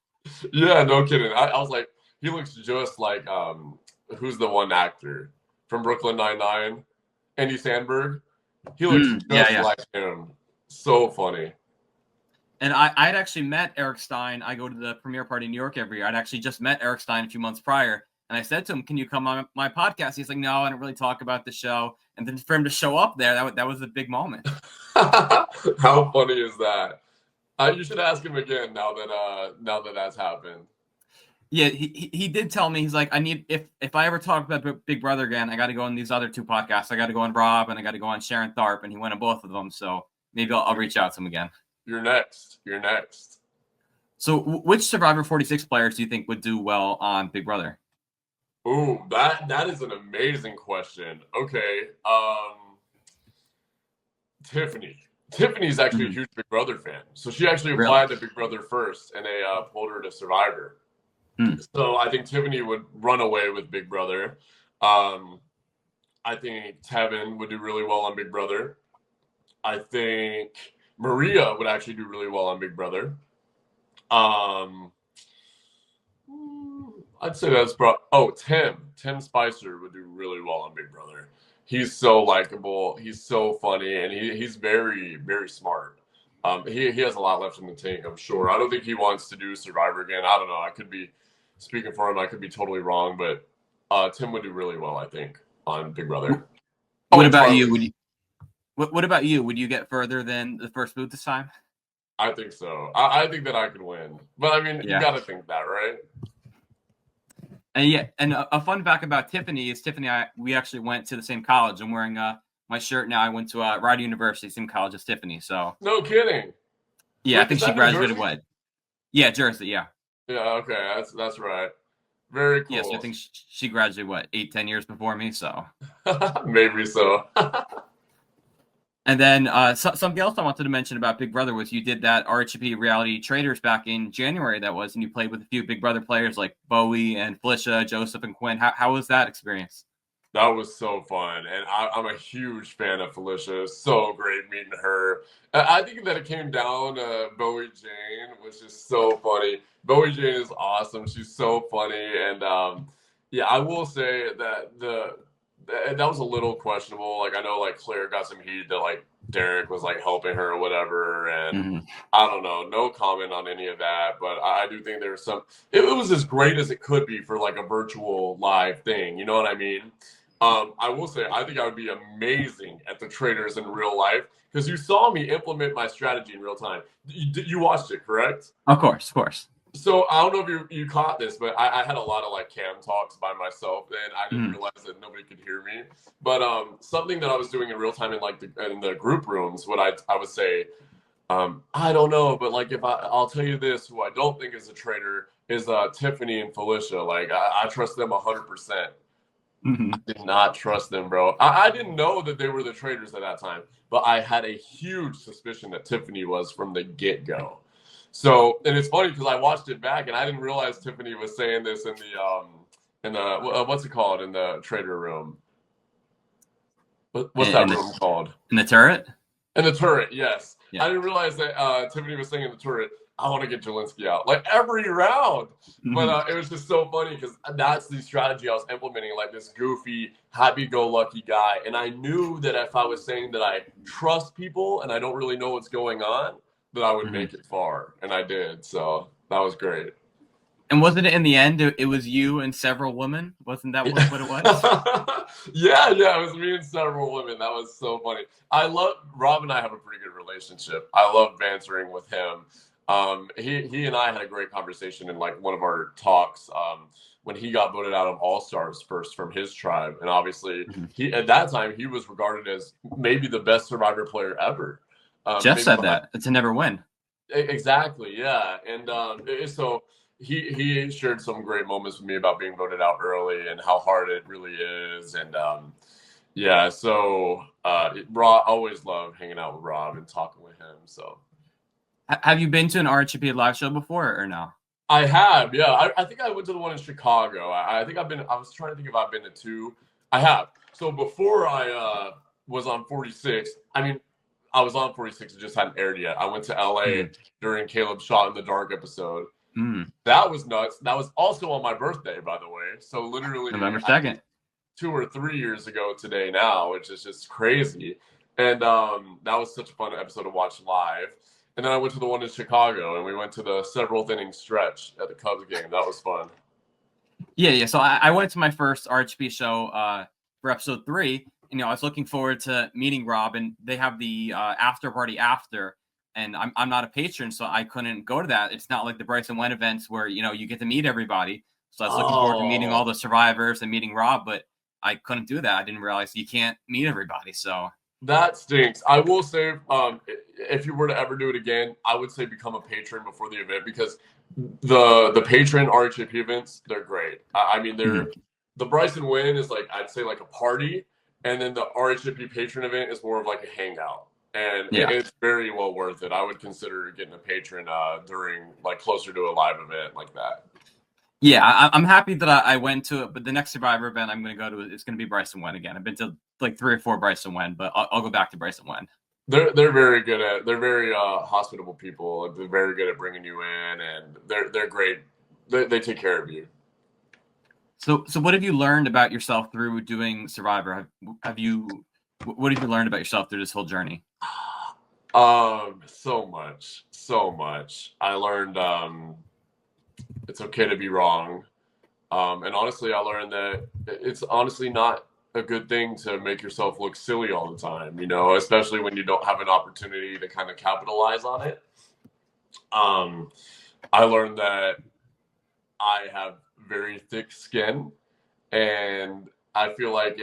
Speaker 3: Yeah, no kidding. I was like, he looks just like who's the one actor from Brooklyn Nine-Nine? Andy Samberg. He looks just like him. So funny.
Speaker 2: And I'd actually met Eric Stein. I go to the premiere party in New York every year. I'd actually just met Eric Stein a few months prior. And I said to him, can you come on my podcast? He's like, no, I don't really talk about the show. And then for him to show up there, that was a big moment.
Speaker 3: How funny is that? You should ask him again now that that's happened.
Speaker 2: Yeah, he did tell me, he's like, I need, if I ever talk about Big Brother again, I got to go on these other 2 podcasts. I got to go on Rob and I got to go on Sharon Tharp, and he went on both of them. So maybe I'll reach out to him again.
Speaker 3: You're next.
Speaker 2: So which Survivor 46 players do you think would do well on Big Brother?
Speaker 3: Ooh, that is an amazing question. Okay. Tiffany Tiffany's actually a huge Big Brother fan, so she actually applied to Big Brother first, and they pulled her to Survivor. So I think Tiffany would run away with Big Brother. I think Tevin would do really well on Big Brother. I think Maria would actually do really well on Big Brother. I'd say that's Tim Spicer would do really well on Big Brother. He's so likable. He's so funny, and he's very, very smart. He has a lot left in the tank, I'm sure. I don't think he wants to do Survivor again. I don't know. I could be speaking for him. I could be totally wrong, but Tim would do really well, I think, on Big Brother.
Speaker 2: What about you? What about you? Would you get further than the first boot this time?
Speaker 3: I think so. I think that I could win, but I mean, you got to think that, right?
Speaker 2: And a fun fact about Tiffany is we actually went to the same college. I'm wearing my shirt now. I went to Rider University, same college as Tiffany. So
Speaker 3: no kidding.
Speaker 2: Yeah, I think she graduated what? Yeah, Jersey. Yeah.
Speaker 3: Yeah. Okay, that's right. Very cool.
Speaker 2: Yes, I think she graduated what 8-10 years before me. So
Speaker 3: maybe so.
Speaker 2: And then something else I wanted to mention about Big Brother was you did that RHP Reality Traders back in January, and you played with a few Big Brother players like Bowie and Felicia, Joseph and Quinn. How was that experience?
Speaker 3: That was so fun, and I'm a huge fan of Felicia. So great meeting her. I think that it came down to Bowie Jane, which is so funny. Bowie Jane is awesome. She's so funny, and yeah, I will say that that was a little questionable. Like I know, like Claire got some heat that like Derek was like helping her or whatever, and I don't know, no comment on any of that. But I do think there's some. It was as great as it could be for like a virtual live thing. You know what I mean? I will say I think I would be amazing at the traders in real life because you saw me implement my strategy in real time. You watched it, correct?
Speaker 2: Of course.
Speaker 3: So I don't know if you caught this, but I had a lot of like cam talks by myself, and I didn't realize that nobody could hear me. But something that I was doing in real time in like in the group rooms, what I would say, I don't know, but like if I'll tell you this, who I don't think is a traitor is Tiffany and Felicia. Like I trust them 100%. I did not trust them, bro. I didn't know that they were the traitors at that time, but I had a huge suspicion that Tiffany was from the get-go. So, and it's funny because I watched it back and I didn't realize Tiffany was saying this in the what's it called in the trader room? What's that room called?
Speaker 2: In the turret?
Speaker 3: In the turret, yes.
Speaker 2: Yeah.
Speaker 3: I didn't realize that Tiffany was saying in the turret, I want to get Jelinsky out like every round. But it was just so funny because that's the strategy I was implementing, like this goofy, happy-go-lucky guy. And I knew that if I was saying that I trust people and I don't really know what's going on, that I would make it far. And I did. So that was great.
Speaker 2: And wasn't it in the end, it was you and several women? Wasn't that what it was?
Speaker 3: Yeah, it was me and several women. That was so funny. Rob and I have a pretty good relationship. I love bantering with him. He and I had a great conversation in like one of our talks when he got voted out of All-Stars first from his tribe. And obviously he at that time he was regarded as maybe the best Survivor player ever.
Speaker 2: Jeff said that. It's a never win.
Speaker 3: Exactly, yeah. And so he shared some great moments with me about being voted out early and how hard it really is. And yeah, so Rob, always love hanging out with Rob and talking with him. So
Speaker 2: have you been to an RHP live show before or no?
Speaker 3: I have, yeah. I think I went to the one in Chicago. I think I was trying to think if I've been to two. I have. So before I was on 46, I was on 46, it just hadn't aired yet. I went to LA during Caleb's Shot in the Dark episode. That was nuts. That was also on my birthday, by the way. So literally
Speaker 2: November 2nd.
Speaker 3: 2 or 3 years ago today now, which is just crazy. And that was such a fun episode to watch live. And then I went to the one in Chicago, and we went to the several inning stretch at the Cubs game. That was fun.
Speaker 2: Yeah. So I went to my first RHP show for episode 3. I was looking forward to meeting Rob, and they have the after party after. And I'm not a patron, so I couldn't go to that. It's not like the Bryson Wen events where you get to meet everybody. So I was looking forward to meeting all the survivors and meeting Rob, but I couldn't do that. I didn't realize you can't meet everybody. So
Speaker 3: that stinks. I will say, if you were to ever do it again, I would say become a patron before the event because the patron RHP events, they're great. They're the Bryson Wen is like I'd say like a party. And then the RHP patron event is more of like a hangout. and
Speaker 2: Yeah.
Speaker 3: it's very well worth it. I would consider getting a patron during like closer to a live event like that.
Speaker 2: Yeah, I'm happy that I went to it, but the next Survivor event I'm going to go to it's going to be Bryson Wen again. I've been to like 3 or 4 Bryson Wen, but I'll go back to Bryson Wen.
Speaker 3: They're very good at. They're very hospitable people. They're very good at bringing you in, and they're great. They take care of you.
Speaker 2: So what have you learned about yourself through doing Survivor? What have you learned about yourself through this whole journey?
Speaker 3: So much. I learned it's okay to be wrong, and honestly, I learned that it's honestly not a good thing to make yourself look silly all the time. You know, especially when you don't have an opportunity to kind of capitalize on it. I learned that I have very thick skin, and I feel like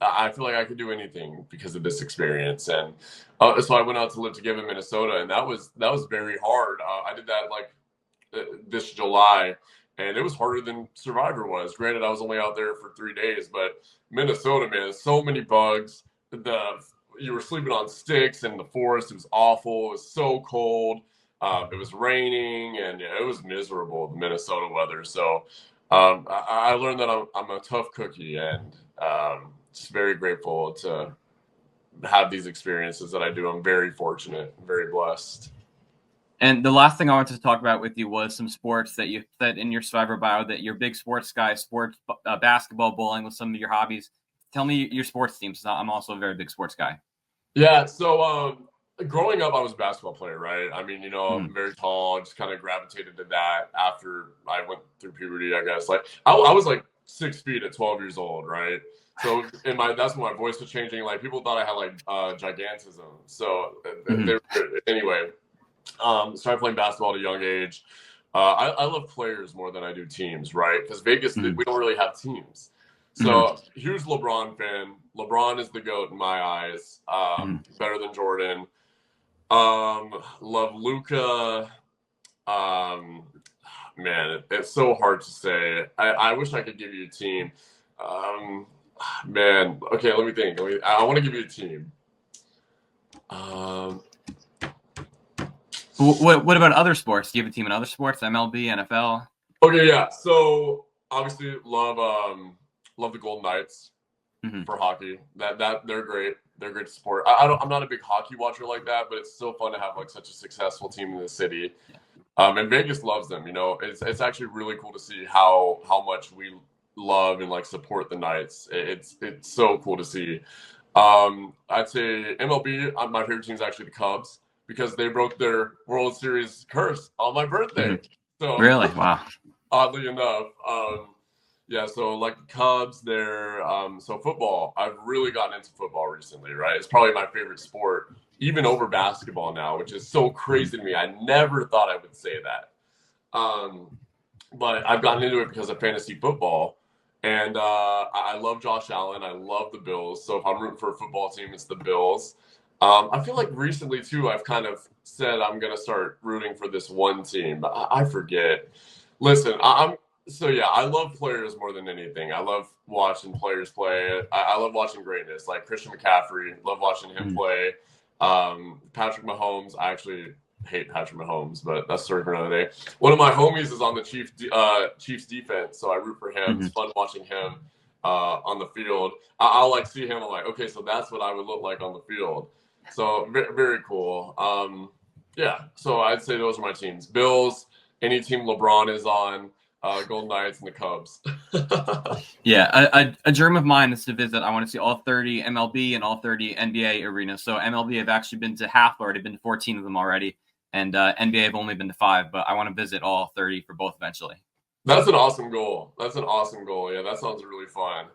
Speaker 3: I feel like I could do anything because of this experience. And so I went out to live to give in Minnesota, and that was very hard. I did that like this July, and it was harder than Survivor was. Granted, I was only out there for 3 days, but Minnesota, man, so many bugs. You were sleeping on sticks in the forest. It was awful. It was so cold. It was raining, and it was miserable, the Minnesota weather. So I learned that I'm a tough cookie, and just very grateful to have these experiences that I do. I'm very fortunate, very blessed.
Speaker 2: And the last thing I wanted to talk about with you was some sports that you said in your Survivor bio that you're a big sports guy, basketball, bowling with some of your hobbies. Tell me your sports teams. I'm also a very big sports guy.
Speaker 3: Yeah, so growing up, I was a basketball player, right? I mean, you know, I'm very tall. I just kind of gravitated to that after I went through puberty, I guess. Like, I was like 6 feet at 12 years old, right? So that's when my voice was changing. Like, people thought I had like gigantism. So anyway, started playing basketball at a young age. I love players more than I do teams, right? Because Vegas, we don't really have teams. So huge LeBron fan. LeBron is the GOAT in my eyes. Better than Jordan. Love Luka. Man, it's so hard to say. I wish I could give you a team. Man, okay, let me think. I want to give you a team.
Speaker 2: What about other sports? Do you have a team in other sports? MLB, NFL?
Speaker 3: Okay, yeah. So obviously love the Golden Knights for hockey. That they're great. They're great to support. I'm not a big hockey watcher like that, but it's so fun to have like such a successful team in the city. And Vegas loves them. You know, it's actually really cool to see how much we love and like support the Knights. It's so cool to see. I'd say MLB. My favorite team is actually the Cubs because they broke their World Series curse on my birthday. So
Speaker 2: really, wow.
Speaker 3: Oddly enough, yeah. So like the Cubs, they're so football. I've really gotten into football recently. Right, it's probably my favorite sport, even over basketball now, which is so crazy to me. I never thought I would say that, but I've gotten into it because of fantasy football. And I love Josh Allen. I love the Bills. So if I'm rooting for a football team, it's the Bills. I feel like recently, too, I've kind of said I'm going to start rooting for this one team. But I forget. Listen, I love players more than anything. I love watching players play. I love watching greatness. Like Christian McCaffrey, love watching him play. Patrick Mahomes, I actually hate Patrick Mahomes, but that's a story for another day. One of my homies is on the Chiefs defense, so I root for him. It's fun watching him on the field. I'll like see him. I'm like, okay, so that's what I would look like on the field. So very, very cool. Yeah, so I'd say those are my teams. Bills, any team LeBron is on, Golden Knights, and the Cubs.
Speaker 2: Yeah, a dream of mine is to visit. I want to see all 30 MLB and all 30 NBA arenas. So MLB, I've actually been to half already, been to 14 of them already. And NBA, I've only been to 5, but I want to visit all 30 for both eventually.
Speaker 3: That's an awesome goal. Yeah, that sounds really fun.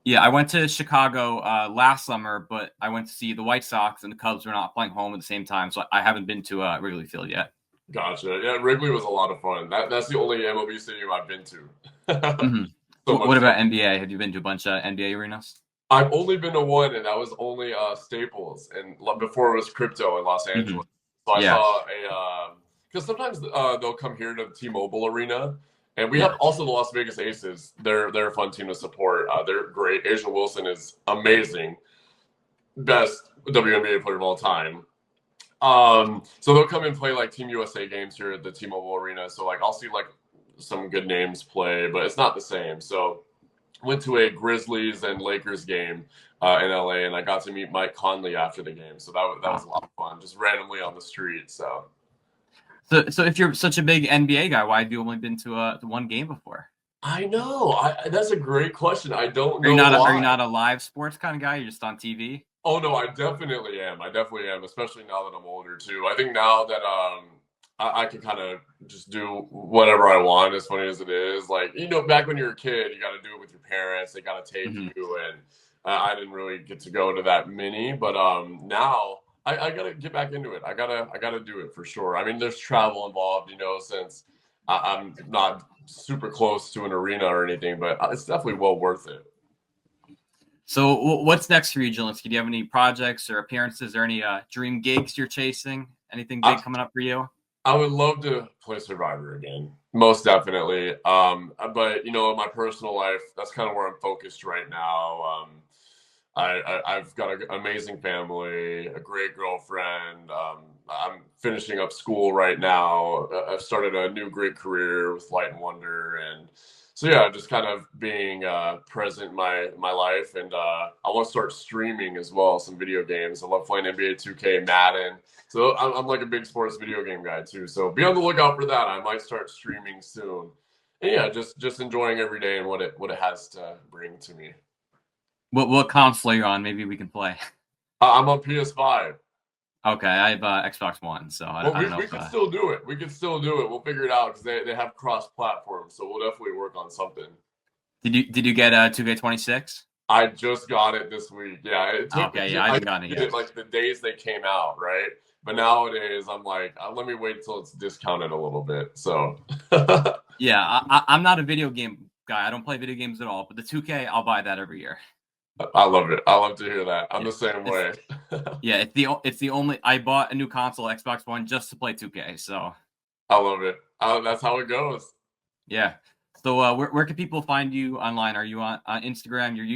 Speaker 2: Yeah, I went to Chicago last summer, but I went to see the White Sox and the Cubs were not playing home at the same time, so I haven't been to Wrigley Field yet.
Speaker 3: Gotcha. Yeah, Wrigley was a lot of fun. That's the only MLB stadium I've been to.
Speaker 2: What about NBA? Have you been to a bunch of NBA arenas?
Speaker 3: I've only been to one, and that was only Staples, and before it was Crypto in Los Angeles. So I saw because sometimes they'll come here to the T-Mobile Arena, and we have also the Las Vegas Aces. They're a fun team to support. They're great. Asia Wilson is amazing. best WNBA player of all time. So they'll come and play like Team USA games here at the T-Mobile Arena. So like I'll see like some good names play, but it's not the same. So went to a Grizzlies and Lakers game in LA, and I got to meet Mike Conley after the game. So that was a lot of fun, just randomly on the street. So
Speaker 2: if you're such a big NBA guy, why have you only been to one game before?
Speaker 3: I know. That's a great question. I don't know
Speaker 2: Are
Speaker 3: why.
Speaker 2: you not a live sports kind of guy? You're just on TV?
Speaker 3: Oh no, I definitely am. Especially now that I'm older too. I think now that I can kind of just do whatever I want, as funny as it is. Like, back when you're a kid, you got to do it with your parents. They got to take you, and I didn't really get to go to that many. But now I got to get back into it. I gotta do it for sure. I mean, there's travel involved, since I'm not super close to an arena or anything, but it's definitely well worth it.
Speaker 2: So what's next for you, Jelinsky? Do you have any projects or appearances or any dream gigs you're chasing? Anything big coming up for you?
Speaker 3: I would love to play Survivor again, most definitely. But in my personal life, that's kind of where I'm focused right now. I've got an amazing family, a great girlfriend. I'm finishing up school right now. I've started a new great career with Light and Wonder, and so yeah, just kind of being present in my life, and I want to start streaming as well, some video games. I love playing NBA 2K, Madden. So I'm like a big sports video game guy too. So be on the lookout for that. I might start streaming soon. And yeah, just enjoying every day and what it has to bring to me.
Speaker 2: What console are you on? Maybe we can play.
Speaker 3: I'm on PS5.
Speaker 2: Okay, I have Xbox One, so I don't know.
Speaker 3: We can still do it. We can still do it. We'll figure it out because they have cross-platform, so we'll definitely work on something.
Speaker 2: Did you get 2K26?
Speaker 3: I just got it this week. Yeah.
Speaker 2: I haven't gotten it yet.
Speaker 3: Like the days they came out, right? But nowadays, I'm like, let me wait until it's discounted a little bit. So.
Speaker 2: Yeah, I'm not a video game guy. I don't play video games at all. But the 2K, I'll buy that every year.
Speaker 3: I love it. I love to hear that. I'm the same way.
Speaker 2: Yeah, it's the only. I bought a new console, Xbox One, just to play 2K. So
Speaker 3: I love it. That's how it goes.
Speaker 2: Yeah. So where can people find you online? Are you on Instagram, your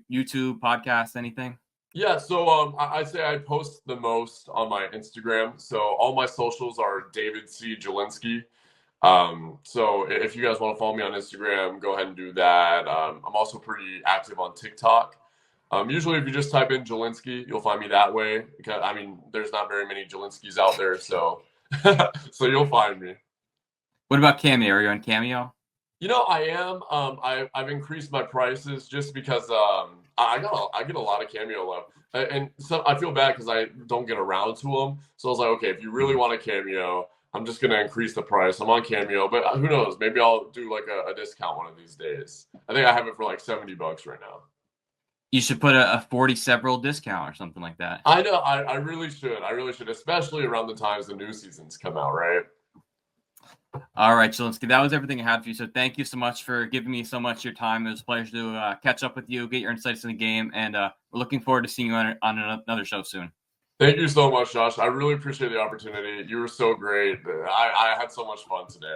Speaker 2: YouTube, podcast, anything?
Speaker 3: Yeah. So I'd say I post the most on my Instagram. So all my socials are David C. Jelinsky. So if you guys want to follow me on Instagram, go ahead and do that. I'm also pretty active on TikTok. Usually if you just type in Jelinsky, you'll find me that way. Because I mean, there's not very many Jelinskys out there, so so you'll find me.
Speaker 2: What about Cameo? Are you on Cameo?
Speaker 3: I am. I've increased my prices just because I get a lot of Cameo love, and so I feel bad because I don't get around to them. So I was like, okay, if you really want a Cameo, I'm just gonna increase the price. I'm on Cameo, but who knows? Maybe I'll do like a discount one of these days. I think I have it for like $70 right now.
Speaker 2: You should put a 40 several discount or something like that.
Speaker 3: I know. I really should. I really should, especially around the times the new seasons come out, right?
Speaker 2: All right, Jelinsky, that was everything I had for you. So thank you so much for giving me so much of your time. It was a pleasure to catch up with you, get your insights in the game, and we're looking forward to seeing you on another show soon.
Speaker 3: Thank you so much, Josh. I really appreciate the opportunity. You were so great. I had so much fun today.